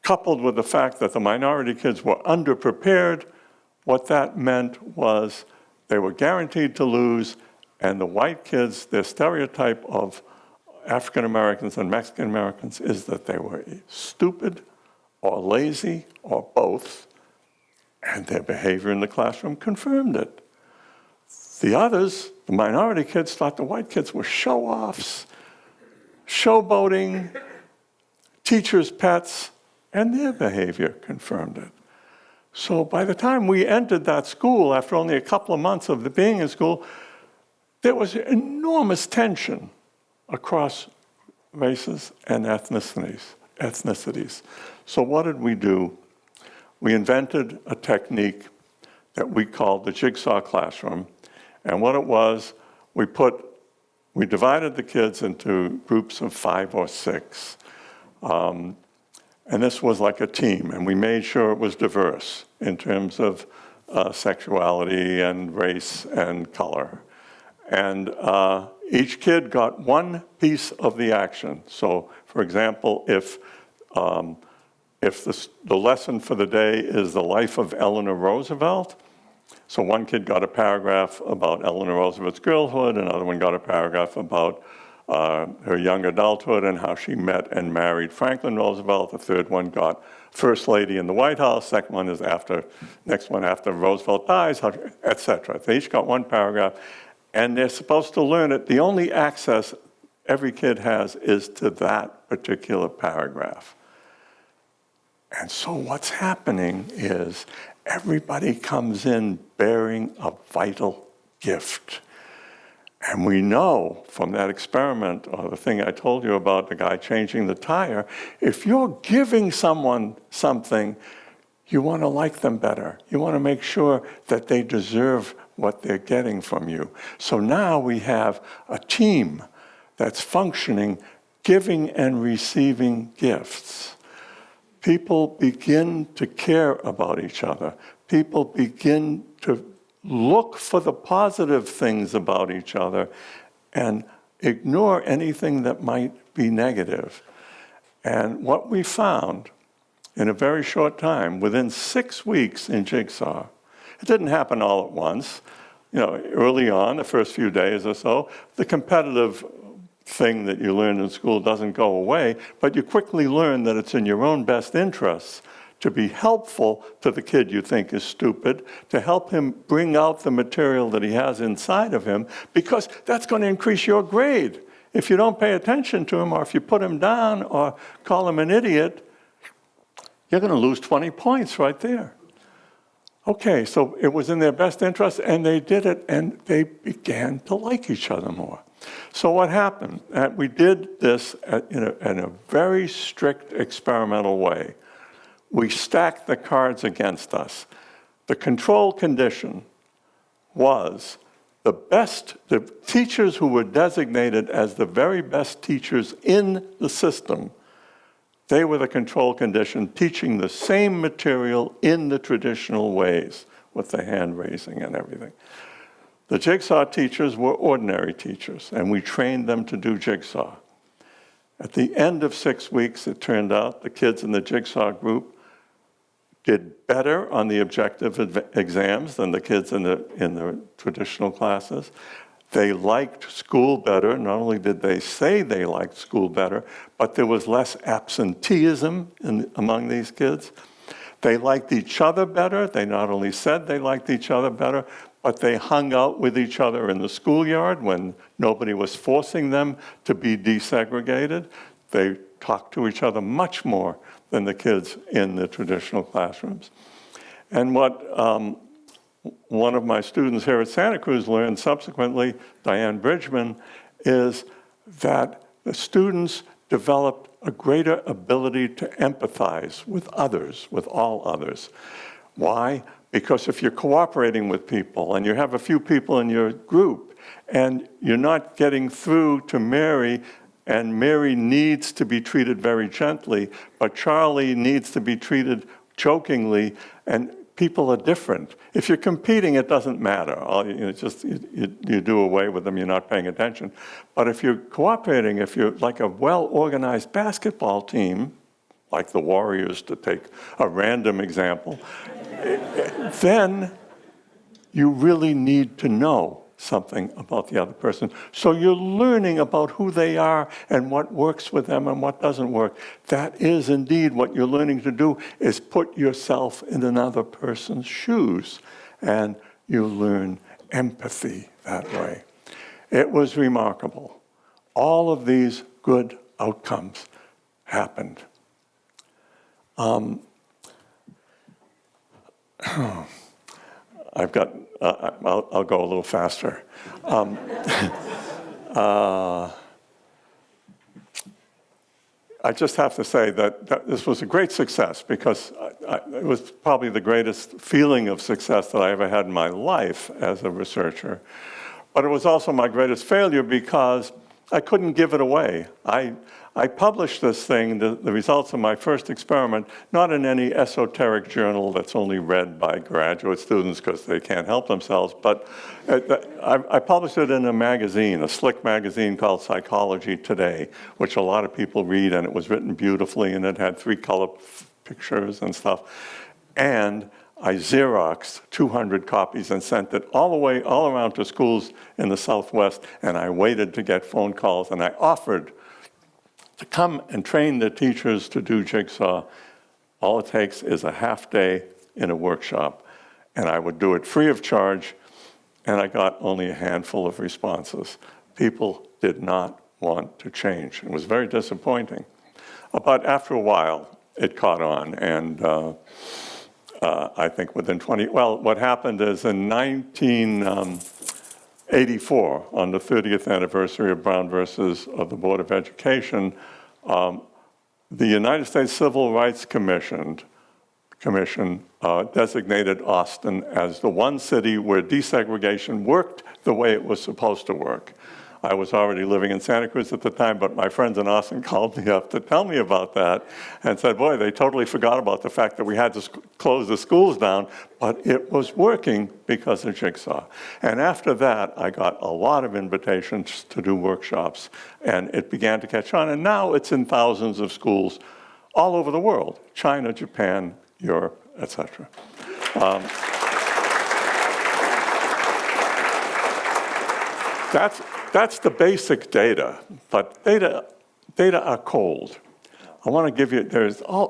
coupled with the fact that the minority kids were underprepared, what that meant was they were guaranteed to lose, and the white kids, their stereotype of African Americans and Mexican Americans is that they were stupid or lazy or both, and their behavior in the classroom confirmed it. The others, the minority kids, thought the white kids were show-offs, showboating, teachers' pets, and their behavior confirmed it. So by the time we entered that school, after only a couple of months of being in school, there was enormous tension across races and ethnicities. So what did we do? We invented a technique that we called the jigsaw classroom. And what it was, we put we divided the kids into groups of 5 or 6. And this was like a team, and we made sure it was diverse in terms of sexuality and race and color. And each kid got one piece of the action. So, for example, if the lesson for the day is the life of Eleanor Roosevelt, so one kid got a paragraph about Eleanor Roosevelt's girlhood, another one got a paragraph about her young adulthood and how she met and married Franklin Roosevelt. The third one got First Lady in the White House. Next one after Roosevelt dies, etc. They each got one paragraph, and they're supposed to learn it. The only access every kid has is to that particular paragraph. And so what's happening is everybody comes in bearing a vital gift. And we know from that experiment, or the thing I told you about the guy changing the tire, if you're giving someone something, you want to like them better. You want to make sure that they deserve what they're getting from you. So now we have a team that's functioning, giving and receiving gifts. People begin to care about each other. People begin to look for the positive things about each other and ignore anything that might be negative. And what we found in a very short time, within 6 weeks in Jigsaw, it didn't happen all at once. Early on, the first few days or so, the competitive thing that you learned in school doesn't go away, but you quickly learn that it's in your own best interests to be helpful to the kid you think is stupid, to help him bring out the material that he has inside of him, because that's going to increase your grade. If you don't pay attention to him, or if you put him down or call him an idiot, you're going to lose 20 points right there. Okay, so it was in their best interest, and they did it, and they began to like each other more. So what happened? We did this in a very strict experimental way. We stacked the cards against us. The control condition was the teachers who were designated as the very best teachers in the system. They were the control condition, teaching the same material in the traditional ways with the hand raising and everything. The Jigsaw teachers were ordinary teachers, and we trained them to do Jigsaw. At the end of 6 weeks, it turned out the kids in the Jigsaw group did better on the objective exams than the kids in the traditional classes. They liked school better. Not only did they say they liked school better, but there was less absenteeism among these kids. They liked each other better. They not only said they liked each other better, but they hung out with each other in the schoolyard when nobody was forcing them to be desegregated. They talked to each other much more than the kids in the traditional classrooms. And what one of my students here at Santa Cruz learned subsequently, Diane Bridgman, is that the students developed a greater ability to empathize with others, with all others. Why? Because if you're cooperating with people and you have a few people in your group and you're not getting through to Mary, and Mary needs to be treated very gently, but Charlie needs to be treated jokingly, and people are different. If you're competing, it doesn't matter. You do away with them, you're not paying attention. But if you're cooperating, if you're like a well-organized basketball team, like the Warriors, to take a random example, then you really need to know something about the other person. So you're learning about who they are and what works with them and what doesn't work. That is indeed what you're learning to do, is put yourself in another person's shoes. And you learn empathy that way. It was remarkable. All of these good outcomes happened. I'll go a little faster. I just have to say that this was a great success, because it was probably the greatest feeling of success that I ever had in my life as a researcher. But it was also my greatest failure because I couldn't give it away. I published this thing, the results of my first experiment, not in any esoteric journal that's only read by graduate students because they can't help themselves, but I published it in a magazine, a slick magazine called Psychology Today, which a lot of people read, and it was written beautifully, and it had 3-color pictures and stuff. And I Xeroxed 200 copies and sent it all around to schools in the Southwest, and I waited to get phone calls, and I offered to come and train the teachers to do jigsaw. All it takes is a half day in a workshop, and I would do it free of charge, and I got only a handful of responses. People did not want to change. It was very disappointing. But after a while, it caught on, and I think within what happened is in 1984, on the 30th anniversary of Brown versus the Board of Education, the United States Civil Rights Commission designated Austin as the one city where desegregation worked the way it was supposed to work. I was already living in Santa Cruz at the time, but my friends in Austin called me up to tell me about that and said, boy, they totally forgot about the fact that we had to close the schools down, but it was working because of Jigsaw. And after that, I got a lot of invitations to do workshops, and it began to catch on, and now it's in thousands of schools all over the world, China, Japan, Europe, etc. That's the basic data, but data are cold. I want to give you,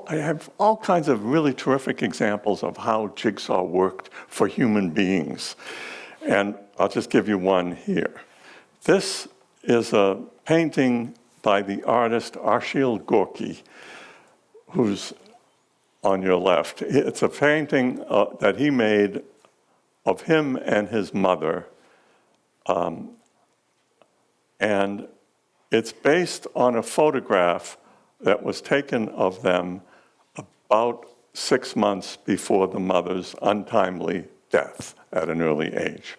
I have all kinds of really terrific examples of how Jigsaw worked for human beings. And I'll just give you one here. This is a painting by the artist Arshil Gorky, who's on your left. It's a painting that he made of him and his mother. And it's based on a photograph that was taken of them about 6 months before the mother's untimely death at an early age.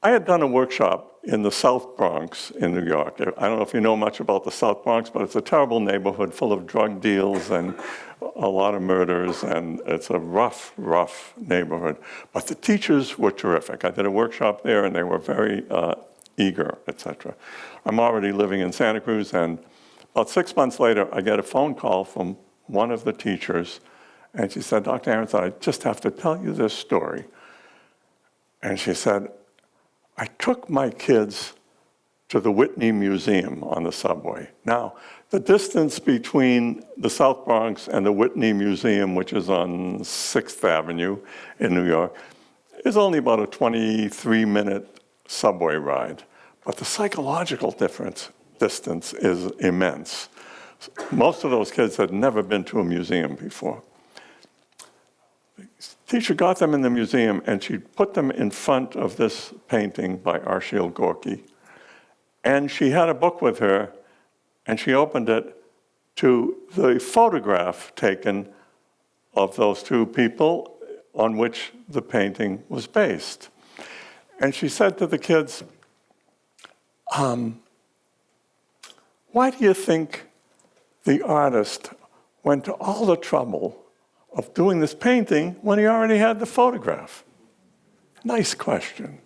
I had done a workshop in the South Bronx in New York. I don't know if you know much about the South Bronx, but it's a terrible neighborhood full of drug deals and a lot of murders, and it's a rough, rough neighborhood. But the teachers were terrific. I did a workshop there, and they were very eager, etc. I'm already living in Santa Cruz, and about 6 months later, I get a phone call from one of the teachers, and she said, Dr. Aronson, I just have to tell you this story. And she said, I took my kids to the Whitney Museum on the subway. Now, the distance between the South Bronx and the Whitney Museum, which is on 6th Avenue in New York, is only about a 23-minute subway ride. But the psychological distance is immense. Most of those kids had never been to a museum before. The teacher got them in the museum, and she put them in front of this painting by Arshil Gorky. And she had a book with her, and she opened it to the photograph taken of those two people on which the painting was based. And she said to the kids, why do you think the artist went to all the trouble of doing this painting when he already had the photograph? Nice question.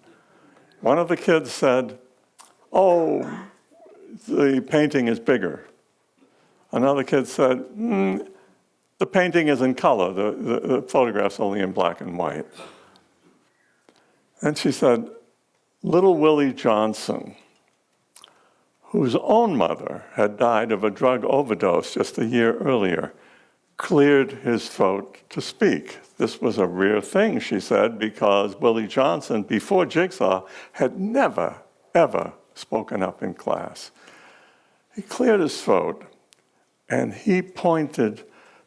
One of the kids said, oh, the painting is bigger. Another kid said, the painting is in color, the photograph's only in black and white. And she said, little Willie Johnson, whose own mother had died of a drug overdose just a year earlier, cleared his throat to speak. This was a rare thing, she said, because Willie Johnson, before Jigsaw, had never, ever spoken up in class. He cleared his throat, and he pointed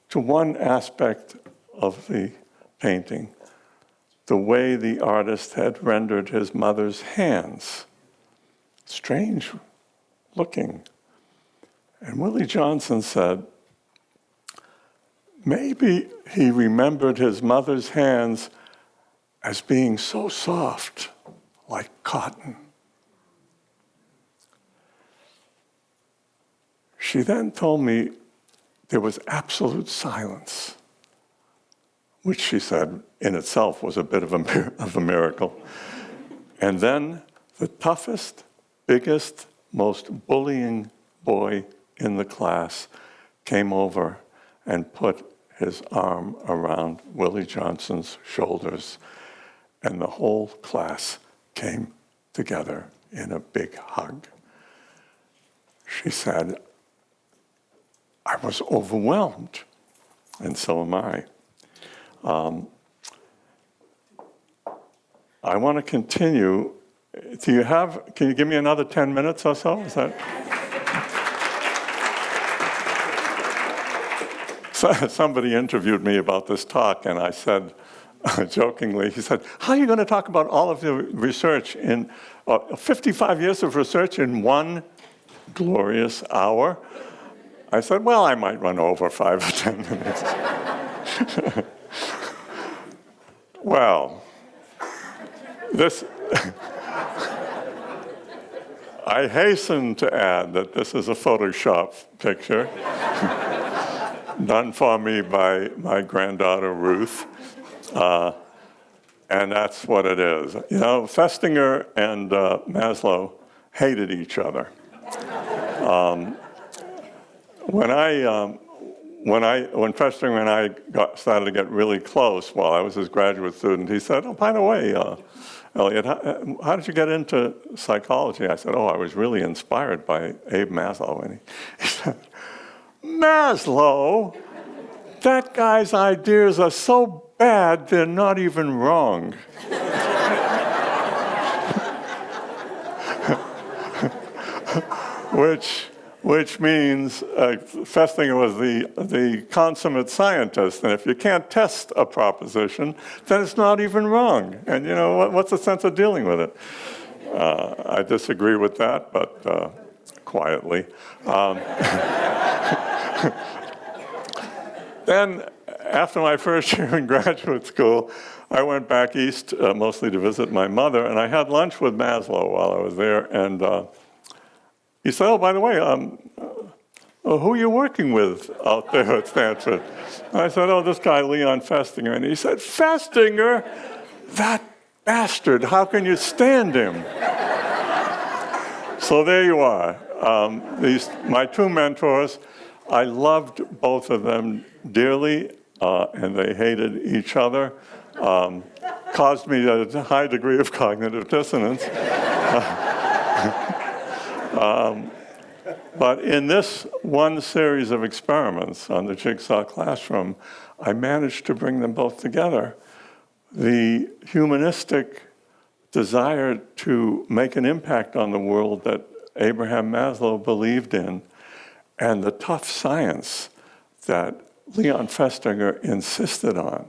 to one aspect of the painting, the way the artist had rendered his mother's hands. Strange looking. And Willie Johnson said, maybe he remembered his mother's hands as being so soft, like cotton. She then told me there was absolute silence, which she said in itself was a bit of a miracle. And then the toughest, biggest, most bullying boy in the class came over and put his arm around Willie Johnson's shoulders, and the whole class came together in a big hug. She said, I was overwhelmed, and so am I. I want to continue. Can you give me another 10 minutes or so? Is that? Somebody interviewed me about this talk, and I said, jokingly, he said, how are you going to talk about all of the research in 55 years of research in one glorious hour? I said, well, I might run over 5 or 10 minutes. Well, I hasten to add that this is a Photoshop picture done for me by my granddaughter, Ruth. And that's what it is. You know, Festinger and Maslow hated each other. When Festinger and I started to get really close while I was his graduate student, he said, oh, by the way, Elliot, how did you get into psychology? I said, oh, I was really inspired by Abe Maslow. And he said, Maslow? That guy's ideas are so bad, they're not even wrong. Which means Festinger was the consummate scientist, and if you can't test a proposition, then it's not even wrong. And you know, what's the sense of dealing with it? I disagree with that, but quietly. Then, after my first year in graduate school, I went back east, mostly to visit my mother, and I had lunch with Maslow while I was there, and he said, oh, by the way, who are you working with out there at Stanford? And I said, oh, this guy, Leon Festinger. And he said, Festinger? That bastard, how can you stand him? So there you are. My two mentors, I loved both of them dearly, and they hated each other. Caused me a high degree of cognitive dissonance. But in this one series of experiments on the Jigsaw Classroom, I managed to bring them both together. The humanistic desire to make an impact on the world that Abraham Maslow believed in, and the tough science that Leon Festinger insisted on.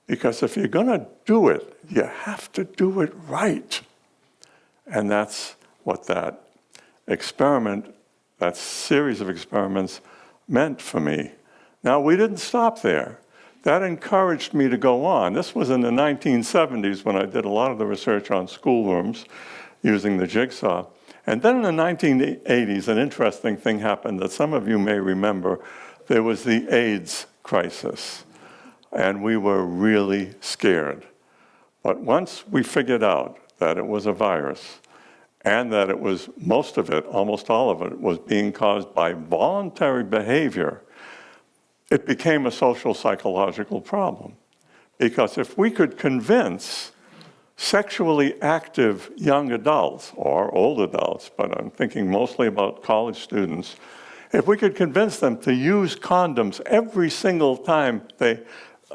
Because if you're going to do it, you have to do it right. And that's what that experiment, that series of experiments, meant for me. Now, we didn't stop there. That encouraged me to go on. This was in the 1970s when I did a lot of the research on schoolrooms using the jigsaw. And then in the 1980s, an interesting thing happened that some of you may remember. There was the AIDS crisis, and we were really scared. But once we figured out that it was a virus, and that it was, most of it, almost all of it, was being caused by voluntary behavior, it became a social psychological problem. Because if we could convince sexually active young adults, or old adults, but I'm thinking mostly about college students, if we could convince them to use condoms every single time they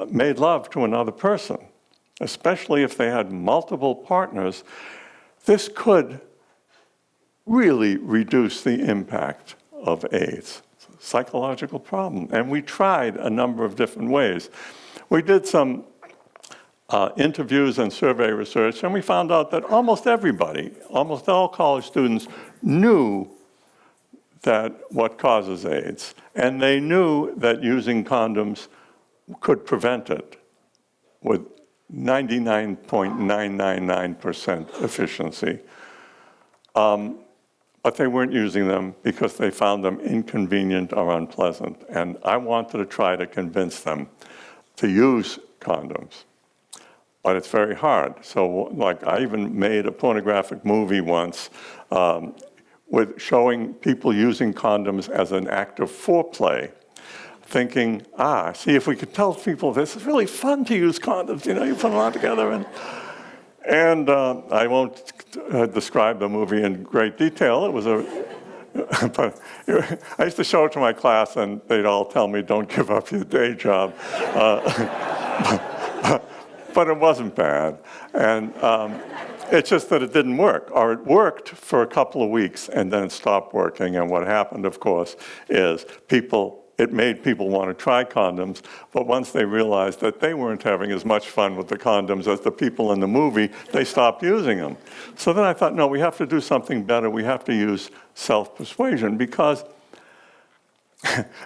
made love to another person, especially if they had multiple partners, this could really reduce the impact of AIDS. It's a psychological problem. And we tried a number of different ways. We did some interviews and survey research, and we found out that almost everybody, almost all college students, knew that what causes AIDS, and they knew that using condoms could prevent it with 99.999% efficiency. But they weren't using them because they found them inconvenient or unpleasant. And I wanted to try to convince them to use condoms. But it's very hard. So, like, I even made a pornographic movie once with showing people using condoms as an act of foreplay, thinking, see, if we could tell people this is really fun to use condoms, you put them all together. And I won't describe the movie in great detail. It was but I used to show it to my class, and they'd all tell me, don't give up your day job. But it wasn't bad. And it's just that it didn't work. Or it worked for a couple of weeks, and then it stopped working. And what happened, of course, is it made people want to try condoms, but once they realized that they weren't having as much fun with the condoms as the people in the movie, they stopped using them. So then I thought, no, we have to do something better. We have to use self-persuasion, because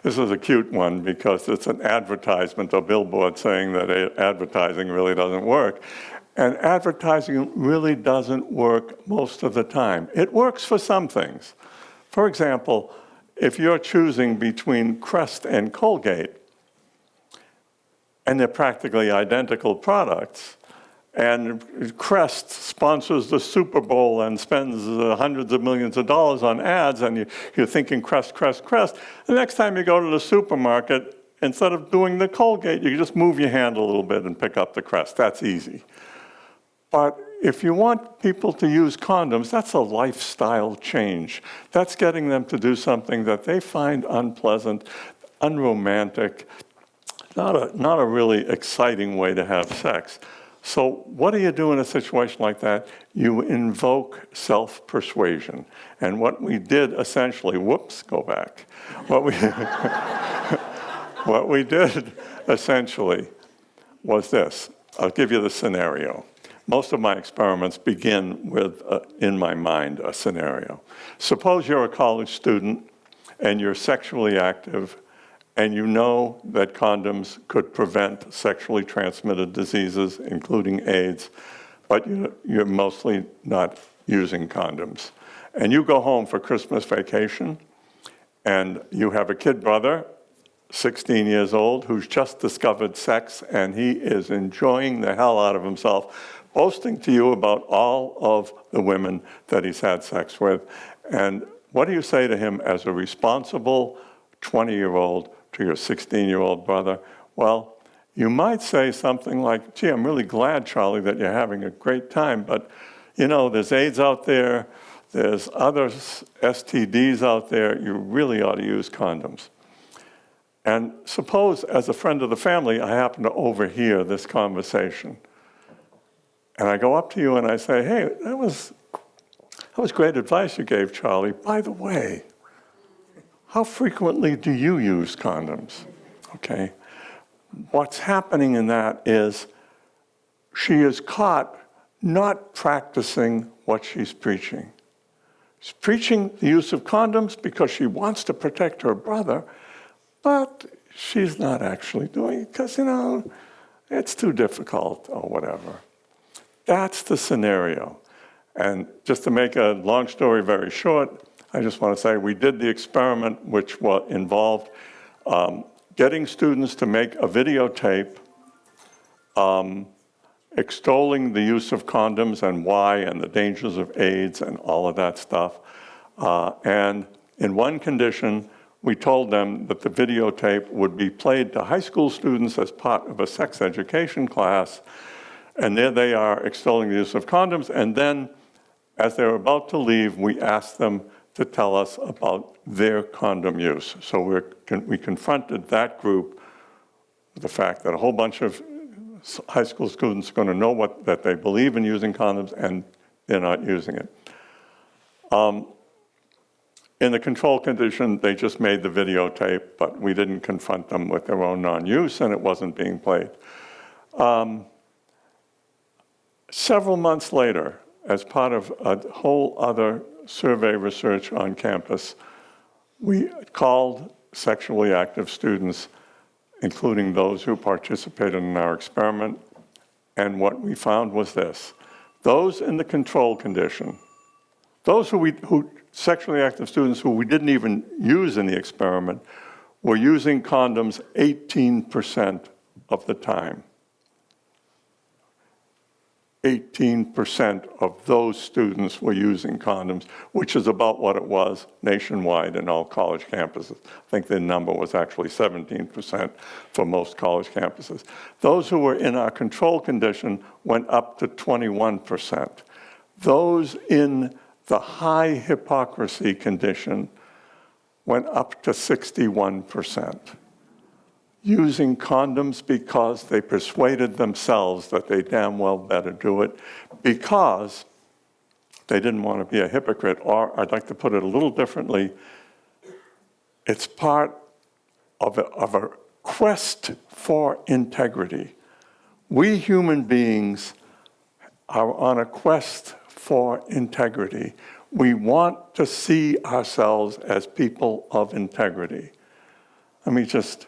this is a cute one, because it's an advertisement, a billboard saying that advertising really doesn't work. And advertising really doesn't work most of the time. It works for some things. For example, if you're choosing between Crest and Colgate, and they're practically identical products, and Crest sponsors the Super Bowl and spends hundreds of millions of dollars on ads, and you're thinking Crest, Crest, Crest, the next time you go to the supermarket, instead of doing the Colgate, you just move your hand a little bit and pick up the Crest. That's easy. But if you want people to use condoms, that's a lifestyle change. That's getting them to do something that they find unpleasant, unromantic, not a really exciting way to have sex. So what do you do in a situation like that? You invoke self-persuasion. And what we did essentially, go back. What we did essentially was this. I'll give you the scenario. Most of my experiments begin with, in my mind, a scenario. Suppose you're a college student and you're sexually active, and you know that condoms could prevent sexually transmitted diseases, including AIDS, but you're mostly not using condoms. And you go home for Christmas vacation, and you have a kid brother, 16 years old, who's just discovered sex, and he is enjoying the hell out of himself, boasting to you about all of the women that he's had sex with. And what do you say to him as a responsible 20-year-old to your 16-year-old brother? Well, you might say something like, gee, I'm really glad, Charlie, that you're having a great time, but there's AIDS out there, there's other STDs out there, you really ought to use condoms. And suppose, as a friend of the family, I happen to overhear this conversation. And I go up to you and I say, hey, that was great advice you gave, Charlie. By the way, how frequently do you use condoms? Okay. What's happening in that is she is caught not practicing what she's preaching. She's preaching the use of condoms because she wants to protect her brother, but she's not actually doing it because, it's too difficult or whatever. That's the scenario. And just to make a long story very short, I just want to say we did the experiment, which involved getting students to make a videotape extolling the use of condoms and why, and the dangers of AIDS and all of that stuff. And in one condition, we told them that the videotape would be played to high school students as part of a sex education class. And there they are extolling the use of condoms. And then, as they were about to leave, we asked them to tell us about their condom use. So we confronted that group with the fact that a whole bunch of high school students are going to know that they believe in using condoms, and they're not using it. In the control condition, they just made the videotape, but we didn't confront them with their own non-use, and it wasn't being played. Several months later, as part of a whole other survey research on campus, we called sexually active students, including those who participated in our experiment, And what we found was this. Those in the control condition, those who sexually active students who we didn't even use in the experiment, were using condoms 18% of the time. 18% of those students were using condoms, which is about what it was nationwide in all college campuses. I think the number was actually 17% for most college campuses. Those who were in our control condition went up to 21%. Those in the high hypocrisy condition went up to 61%. Using condoms because they persuaded themselves that they damn well better do it, because they didn't want to be a hypocrite, or I'd like to put it a little differently, it's part of a quest for integrity. We human beings are on a quest for integrity. We want to see ourselves as people of integrity. Let me just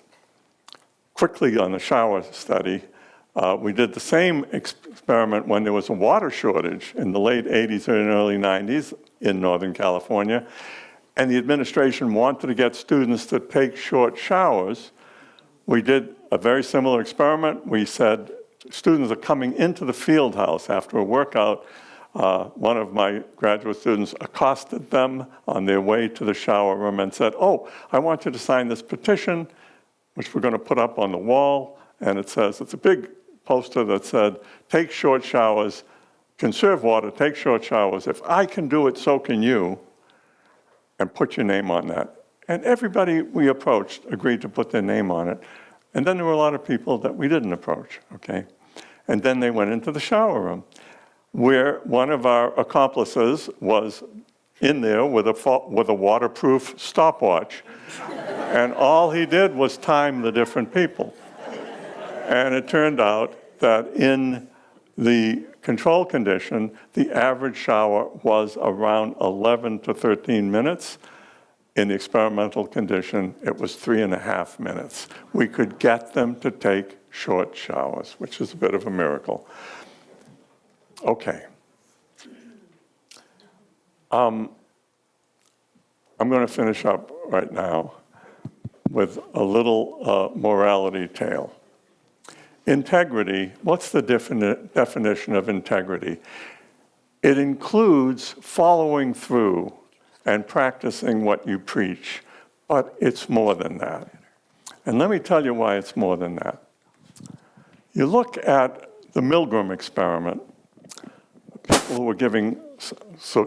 quickly on the shower study, we did the same experiment when there was a water shortage in the late 80s and early 90s in Northern California, and the administration wanted to get students to take short showers. We did a very similar experiment. We said, students are coming into the field house after a workout. One of my graduate students accosted them on their way to the shower room and said, "Oh, I want you to sign this petition, which we're going to put up on the wall," and it says, it's a big poster that said, "Take short showers, conserve water, take short showers. If I can do it, so can you," and put your name on that. And everybody we approached agreed to put their name on it. And then there were a lot of people that we didn't approach, okay? And then they went into the shower room, where one of our accomplices was in there with a waterproof stopwatch. And all he did was time the different people. And it turned out that in the control condition, the average shower was around 11 to 13 minutes. In the experimental condition, it was 3.5 minutes. We could get them to take short showers, which is a bit of a miracle. Okay. I'm going to finish up right now with a little morality tale. Integrity, what's the definition of integrity? It includes following through and practicing what you preach, but it's more than that. And let me tell you why it's more than that. You look at the Milgram experiment, people who were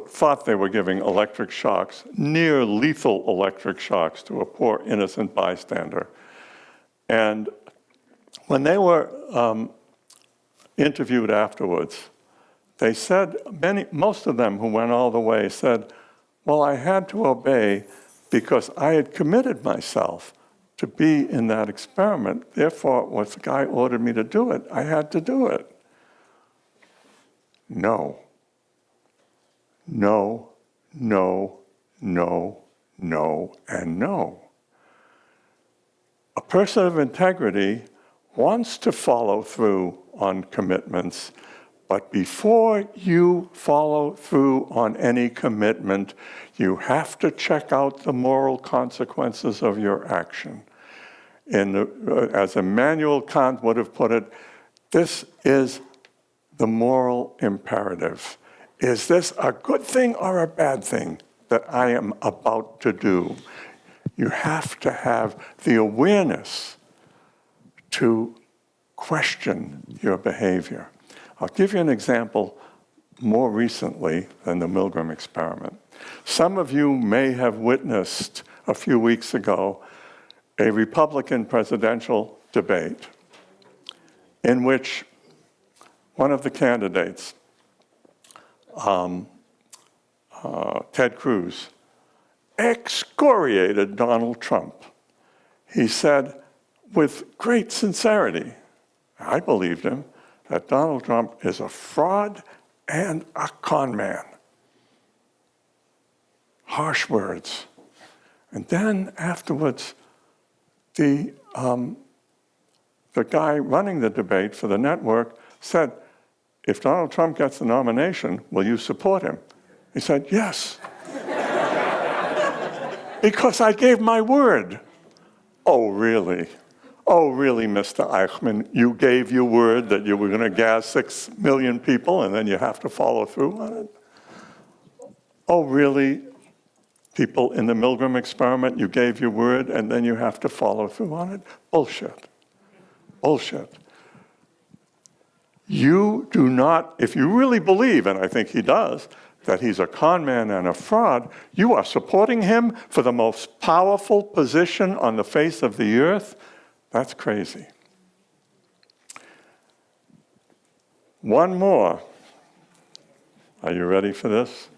thought they were giving electric shocks, near lethal electric shocks to a poor innocent bystander. And when they were interviewed afterwards, they said, most of them who went all the way said, "Well, I had to obey because I had committed myself to be in that experiment. Therefore, if the guy ordered me to do it, I had to do it." No. No, no, no, no, and no. A person of integrity wants to follow through on commitments, but before you follow through on any commitment, you have to check out the moral consequences of your action. As Immanuel Kant would have put it, this is the moral imperative. Is this a good thing or a bad thing that I am about to do? You have to have the awareness to question your behavior. I'll give you an example more recently than the Milgram experiment. Some of you may have witnessed a few weeks ago a Republican presidential debate in which one of the candidates, Ted Cruz, excoriated Donald Trump. He said with great sincerity, I believed him, that Donald Trump is a fraud and a con man. Harsh words. And then afterwards, the guy running the debate for the network said, if Donald Trump gets the nomination, will you support him? He said, yes. Because I gave my word. Oh, really? Oh, really, Mr. Eichmann? You gave your word that you were going to gas 6 million people and then you have to follow through on it? Oh, really? People in the Milgram experiment, you gave your word and then you have to follow through on it? Bullshit. Bullshit. You do not, if you really believe, and I think he does, that he's a con man and a fraud, you are supporting him for the most powerful position on the face of the earth. That's crazy. One more. Are you ready for this?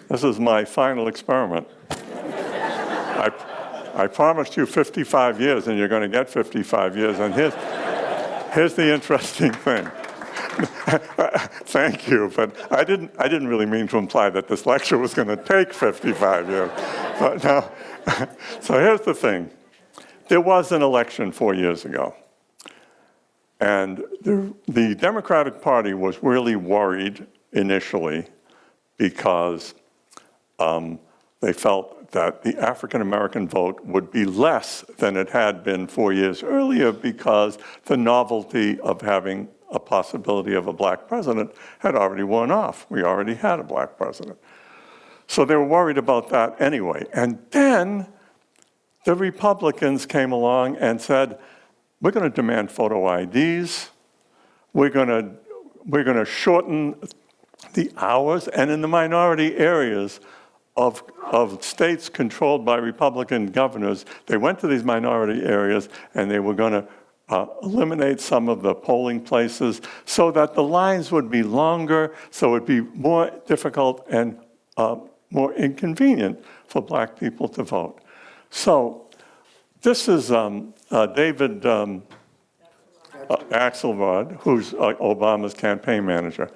This is my final experiment. I promised you 55 years, and you're going to get 55 years. And here's the interesting thing. Thank you, but I didn't really mean to imply that this lecture was going to take 55 years. But no. So here's the thing. There was an election 4 years ago, and the Democratic Party was really worried initially because they felt that the African-American vote would be less than it had been 4 years earlier because the novelty of having a possibility of a black president had already worn off. We already had a black president. So they were worried about that anyway. And then the Republicans came along and said, we're going to demand photo IDs, we're going to shorten the hours, and in the minority areas of states controlled by Republican governors, they went to these minority areas and they were going to eliminate some of the polling places so that the lines would be longer, so it would be more difficult and more inconvenient for black people to vote. So this is David Axelrod, who's Obama's campaign manager.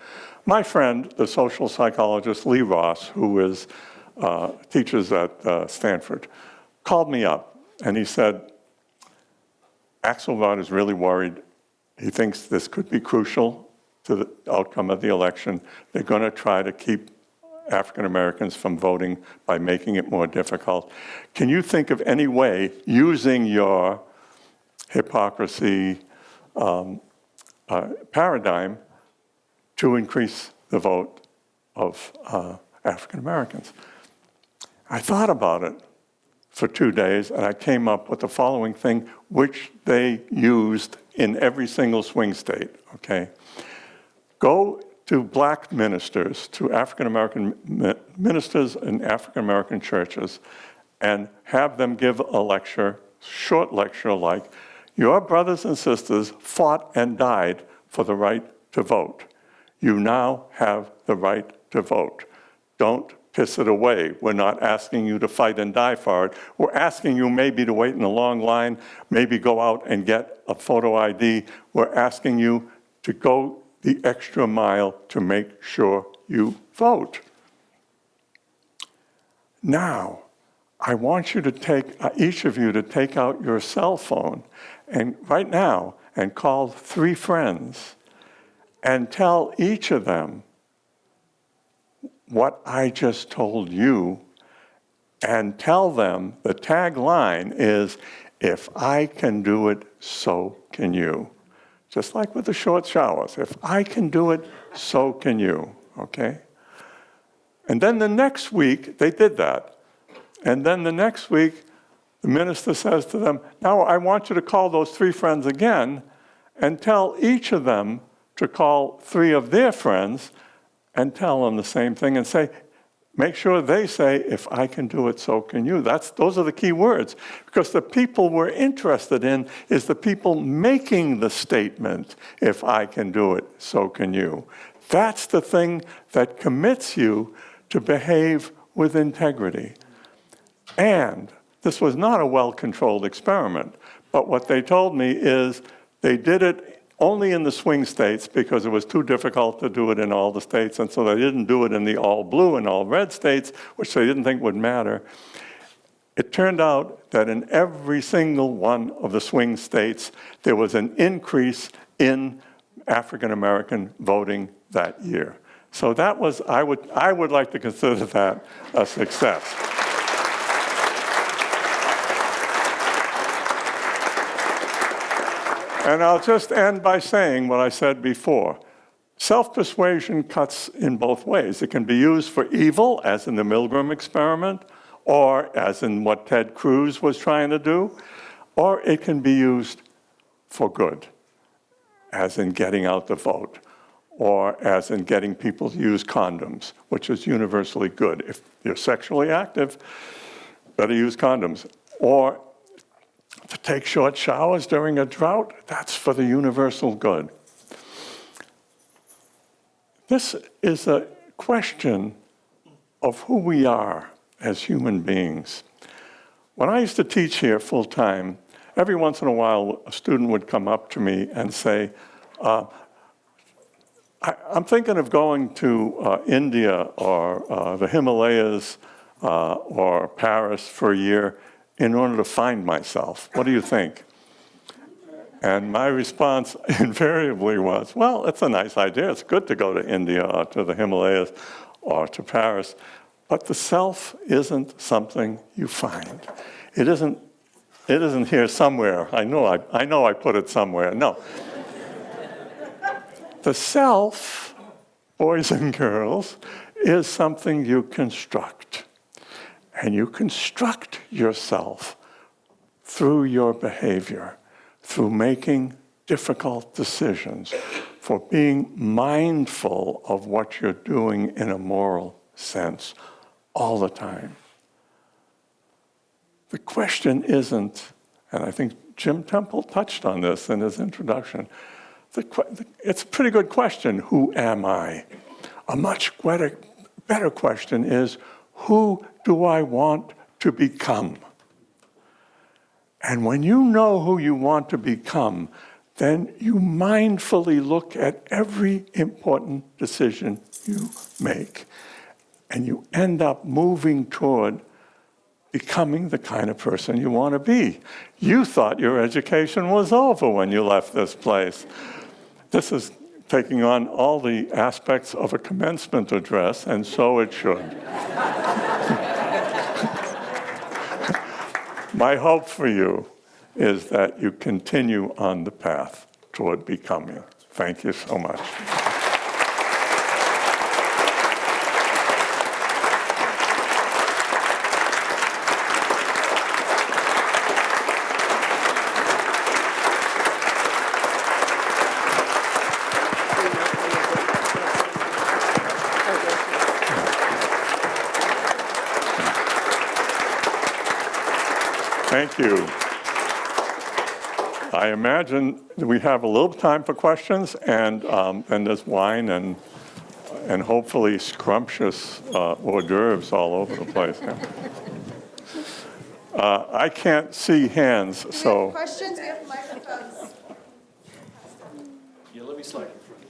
My friend, the social psychologist Lee Ross, who is teaches at Stanford, called me up and he said, Axelrod is really worried. He thinks this could be crucial to the outcome of the election. They're going to try to keep African Americans from voting by making it more difficult. Can you think of any way, using your hypocrisy paradigm, to increase the vote of African Americans? I thought about it for 2 days, and I came up with the following thing, which they used in every single swing state, okay? Go to black ministers, to African-American ministers in African-American churches, and have them give a lecture, short lecture like, your brothers and sisters fought and died for the right to vote. You now have the right to vote. Don't piss it away. We're not asking you to fight and die for it. We're asking you maybe to wait in a long line, maybe go out and get a photo ID. We're asking you to go the extra mile to make sure you vote. Now, I want you to take, each of you to take out your cell phone and right now and call 3 friends and tell each of them what I just told you, and tell them the tagline is, if I can do it, so can you. Just like with the short showers. If I can do it, so can you, okay? And then the next week, they did that. And then the next week, the minister says to them, now I want you to call those 3 friends again and tell each of them to call 3 of their friends and tell them the same thing and say, make sure they say, if I can do it, so can you. Those are the key words. Because the people we're interested in is the people making the statement, if I can do it, so can you. That's the thing that commits you to behave with integrity. And this was not a well-controlled experiment, but what they told me is they did it only in the swing states because it was too difficult to do it in all the states, and so they didn't do it in the all blue and all red states, which they didn't think would matter. It turned out that in every single one of the swing states, there was an increase in African American voting that year. So that was, I would like to consider that a success. And I'll just end by saying what I said before. Self-persuasion cuts in both ways. It can be used for evil, as in the Milgram experiment, or as in what Ted Cruz was trying to do, or it can be used for good, as in getting out the vote, or as in getting people to use condoms, which is universally good. If you're sexually active, better use condoms. Or to take short showers during a drought, that's for the universal good. This is a question of who we are as human beings. When I used to teach here full-time, every once in a while a student would come up to me and say, I'm thinking of going to India or the Himalayas or Paris for a year in order to find myself. What do you think? And my response invariably was, well, it's a nice idea. It's good to go to India or to the Himalayas or to Paris, but the self isn't something you find. It isn't here somewhere. I know I put it somewhere. No. The self, boys and girls, is something you construct. And you construct yourself through your behavior, through making difficult decisions, for being mindful of what you're doing in a moral sense all the time. The question isn't, and I think Jim Temple touched on this in his introduction, it's a pretty good question, who am I? A much better question is, who do I want to become? And when you know who you want to become, then you mindfully look at every important decision you make. And you end up moving toward becoming the kind of person you want to be. You thought your education was over when you left this place. This is taking on all the aspects of a commencement address, and so it should. My hope for you is that you continue on the path toward becoming. Thank you so much. Thank you. I imagine we have a little time for questions, and there's wine and hopefully scrumptious hors d'oeuvres all over the place. I can't see hands, so. We have questions, we have microphones. Yeah, let me slide in front.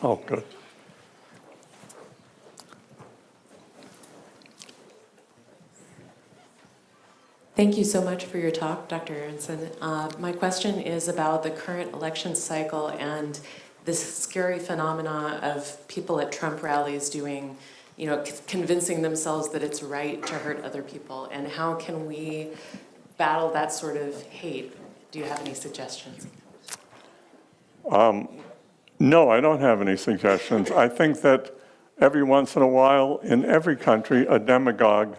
Oh, good. Thank you so much for your talk, Dr. Aronson. My question is about the current election cycle and this scary phenomena of people at Trump rallies doing, convincing themselves that it's right to hurt other people. And how can we battle that sort of hate? Do you have any suggestions? No, I don't have any suggestions. I think that every once in a while, in every country, a demagogue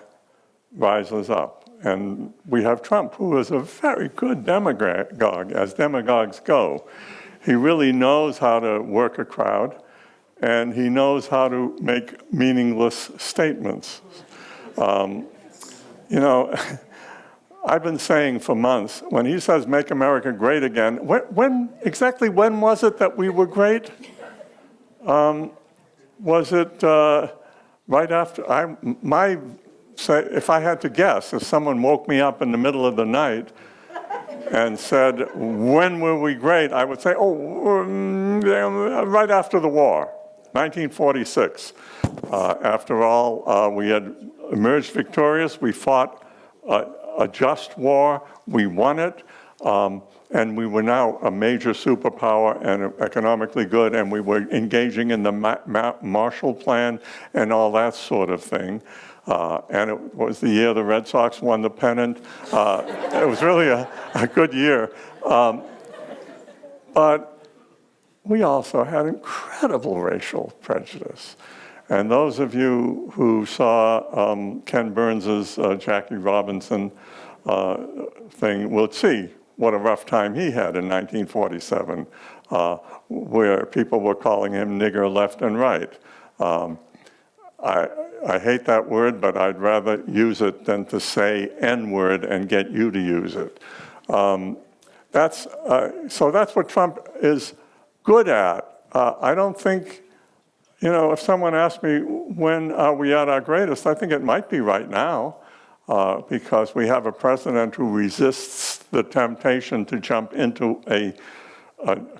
rises up. And we have Trump, who is a very good demagogue, as demagogues go. He really knows how to work a crowd, and he knows how to make meaningless statements. I've been saying for months, when he says, "Make America Great Again," exactly when was it that we were great? Was it right after, if I had to guess, if someone woke me up in the middle of the night and said, "When were we great?" I would say, right after the war, 1946. After all, we had emerged victorious. We fought a just war. We won it. and we were now a major superpower and economically good, and we were engaging in the Marshall Plan and all that sort of thing. And it was the year the Red Sox won the pennant. It was really a good year. But we also had incredible racial prejudice. And those of you who saw Ken Burns's Jackie Robinson thing will see what a rough time he had in 1947, where people were calling him nigger left and right. I hate that word, but I'd rather use it than to say N-word and get you to use it. So that's what Trump is good at. I don't think, if someone asked me when are we at our greatest, I think it might be right now, because we have a president who resists the temptation to jump into a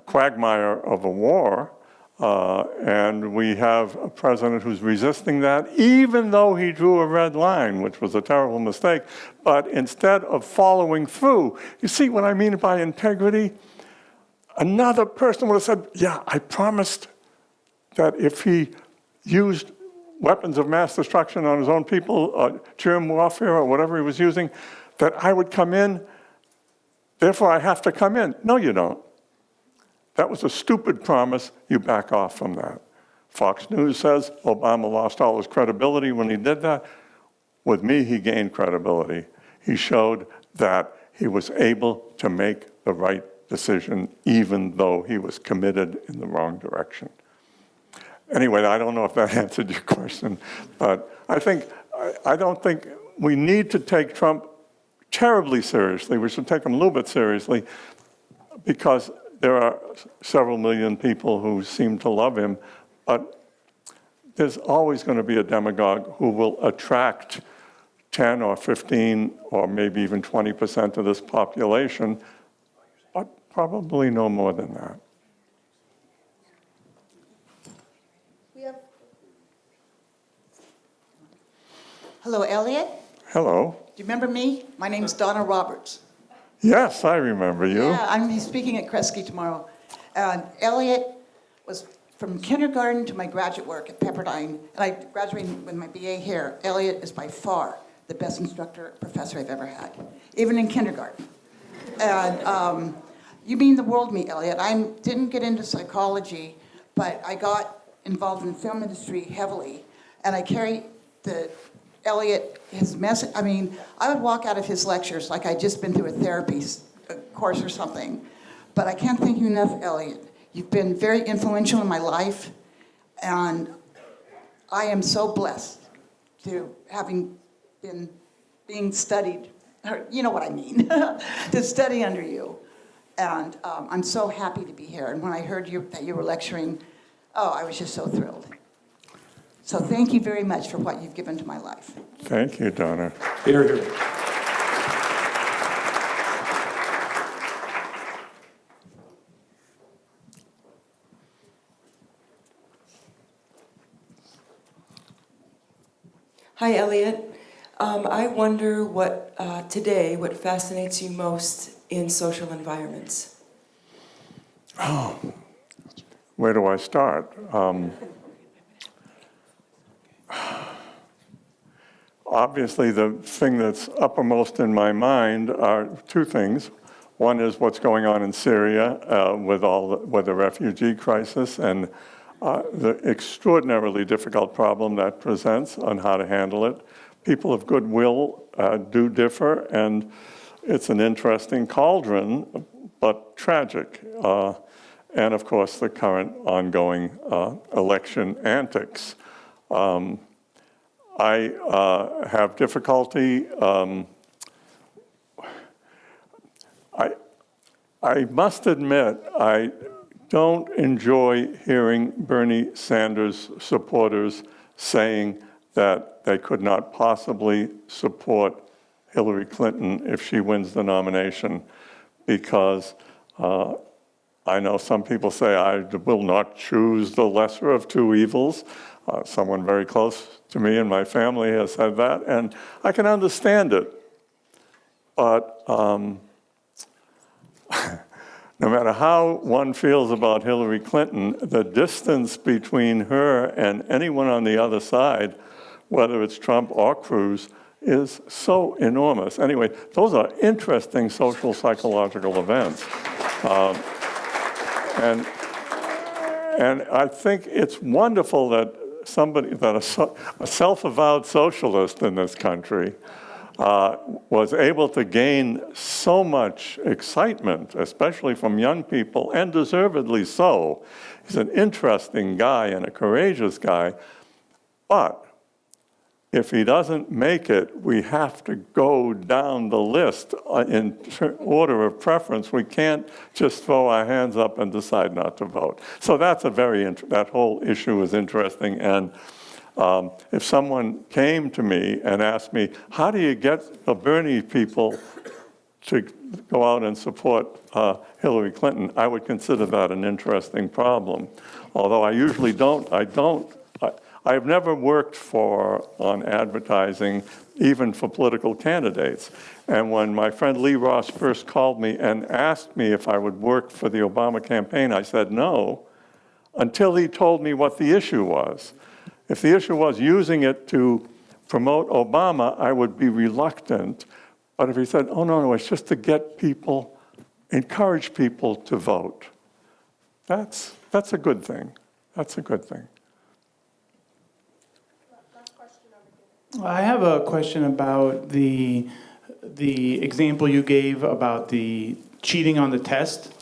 quagmire of a war. And we have a president who's resisting that, even though he drew a red line, which was a terrible mistake. But instead of following through, you see what I mean by integrity? Another person would have said, yeah, I promised that if he used weapons of mass destruction on his own people, germ warfare or whatever he was using, that I would come in, therefore I have to come in. No, you don't. That was a stupid promise. You back off from that. Fox News says Obama lost all his credibility when he did that. With me, he gained credibility. He showed that he was able to make the right decision, even though he was committed in the wrong direction. Anyway, I don't know if that answered your question, but I don't think we need to take Trump terribly seriously. We should take him a little bit seriously, because there are several million people who seem to love him, but there's always going to be a demagogue who will attract 10 or 15 or maybe even 20% of this population, but probably no more than that. Hello, Elliot. Hello. Do you remember me? My name's Donna Roberts. Yes, I remember you. Yeah, I'm going to be speaking at Kresge tomorrow. Elliot was from kindergarten to my graduate work at Pepperdine, and I graduated with my BA here. Elliot is by far the best instructor, professor I've ever had, even in kindergarten. And you mean the world to me, Elliot. I didn't get into psychology, but I got involved in the film industry heavily, and I carry Elliot, his message. I mean, I would walk out of his lectures like I'd just been through a therapy course or something. But I can't thank you enough, Elliot. You've been very influential in my life, and I am so blessed to having been being studied, or you know what I mean, to study under you. And I'm so happy to be here. And when I heard that you were lecturing, I was just so thrilled. So thank you very much for what you've given to my life. Thank you, Donna. Here, here. Hi, Elliot. I wonder what fascinates you most in social environments? Where do I start? Obviously, the thing that's uppermost in my mind are two things. One is what's going on in Syria with the refugee crisis and the extraordinarily difficult problem that presents on how to handle it. People of goodwill do differ, and it's an interesting cauldron, but tragic. And of course, the current ongoing election antics. I have difficulty. I must admit, I don't enjoy hearing Bernie Sanders supporters saying that they could not possibly support Hillary Clinton if she wins the nomination, because I know some people say I will not choose the lesser of two evils. Someone very close to me and my family has said that, and I can understand it. But no matter how one feels about Hillary Clinton, the distance between her and anyone on the other side, whether it's Trump or Cruz, is so enormous. Anyway, those are interesting social psychological events. And I think it's wonderful that a self-avowed socialist in this country was able to gain so much excitement, especially from young people, and deservedly so. He's an interesting guy and a courageous guy, but if he doesn't make it, we have to go down the list in order of preference. We can't just throw our hands up and decide not to vote. So that's that whole issue is interesting. And if someone came to me and asked me, how do you get the Bernie people to go out and support Hillary Clinton, I would consider that an interesting problem. Although I usually I've never worked on advertising, even for political candidates. And when my friend Lee Ross first called me and asked me if I would work for the Obama campaign, I said no, until he told me what the issue was. If the issue was using it to promote Obama, I would be reluctant. But if he said, oh, no, it's just to get people, encourage people to vote, that's a good thing. That's a good thing. I have a question about the example you gave about the cheating on the test.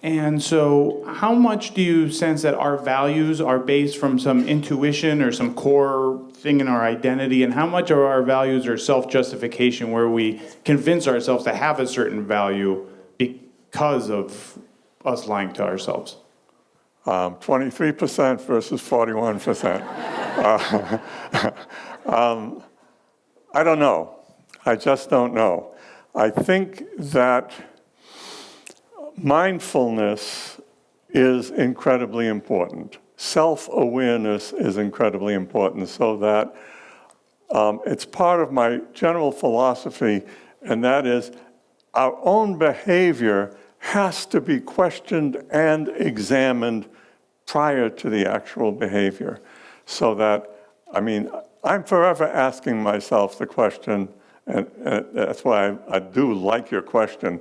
And so how much do you sense that our values are based from some intuition or some core thing in our identity? And how much of our values are self-justification, where we convince ourselves to have a certain value because of us lying to ourselves? 23% versus 41%. I don't know. I just don't know. I think that mindfulness is incredibly important. Self-awareness is incredibly important, so that it's part of my general philosophy, and that is our own behavior has to be questioned and examined prior to the actual behavior. So that, I'm forever asking myself the question, and that's why I do like your question.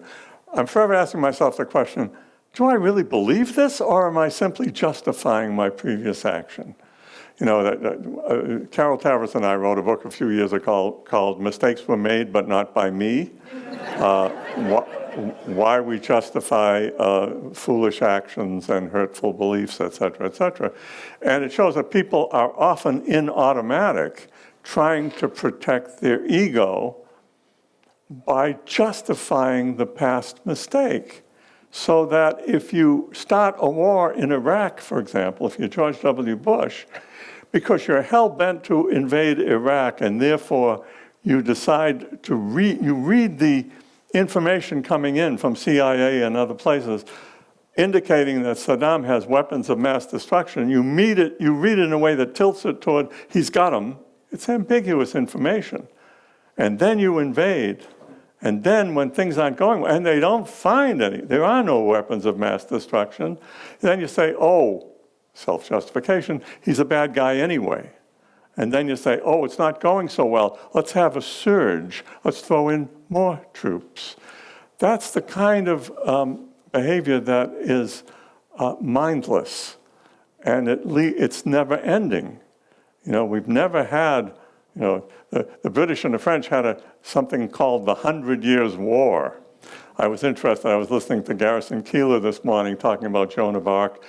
I'm forever asking myself the question, do I really believe this, or am I simply justifying my previous action? Carol Tavris and I wrote a book a few years ago called Mistakes Were Made But Not By Me. Why we justify foolish actions and hurtful beliefs, et cetera, et cetera. And it shows that people are often in automatic trying to protect their ego by justifying the past mistake. So that if you start a war in Iraq, for example, if you're George W. Bush, because you're hell-bent to invade Iraq, and therefore you decide to read the information coming in from CIA and other places indicating that Saddam has weapons of mass destruction, you read it in a way that tilts it toward he's got them. It's ambiguous information. And then you invade. And then when things aren't going well, and they don't find any, there are no weapons of mass destruction, then you say, oh, self-justification, he's a bad guy anyway. And then you say, oh, it's not going so well, let's have a surge, let's throw in more troops. That's the kind of behavior that is mindless, and it's never ending. We've never had, the British and the French had something called the 100 Years' War. I was interested, I was listening to Garrison Keillor this morning talking about Joan of Arc,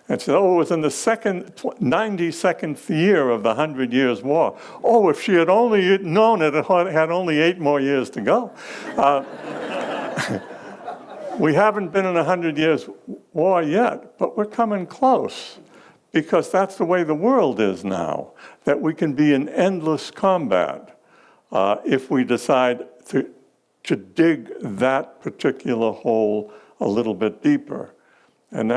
and said, oh, it was in the 92nd year of the 100 Years' War. Oh, if she had only known it had only 8 more years to go. We haven't been in a 100 Years' War yet, but we're coming close, because that's the way the world is now, that we can be in endless combat if we decide to dig that particular hole a little bit deeper. And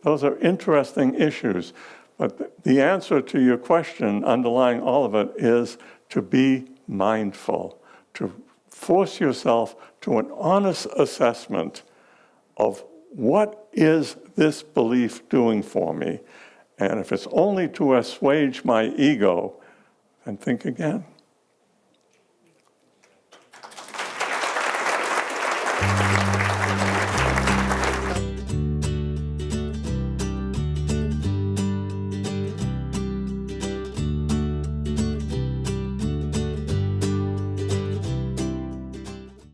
those are interesting issues. But the answer to your question, underlying all of it, is to be mindful, to force yourself to an honest assessment of what is this belief doing for me? And if it's only to assuage my ego, then think again.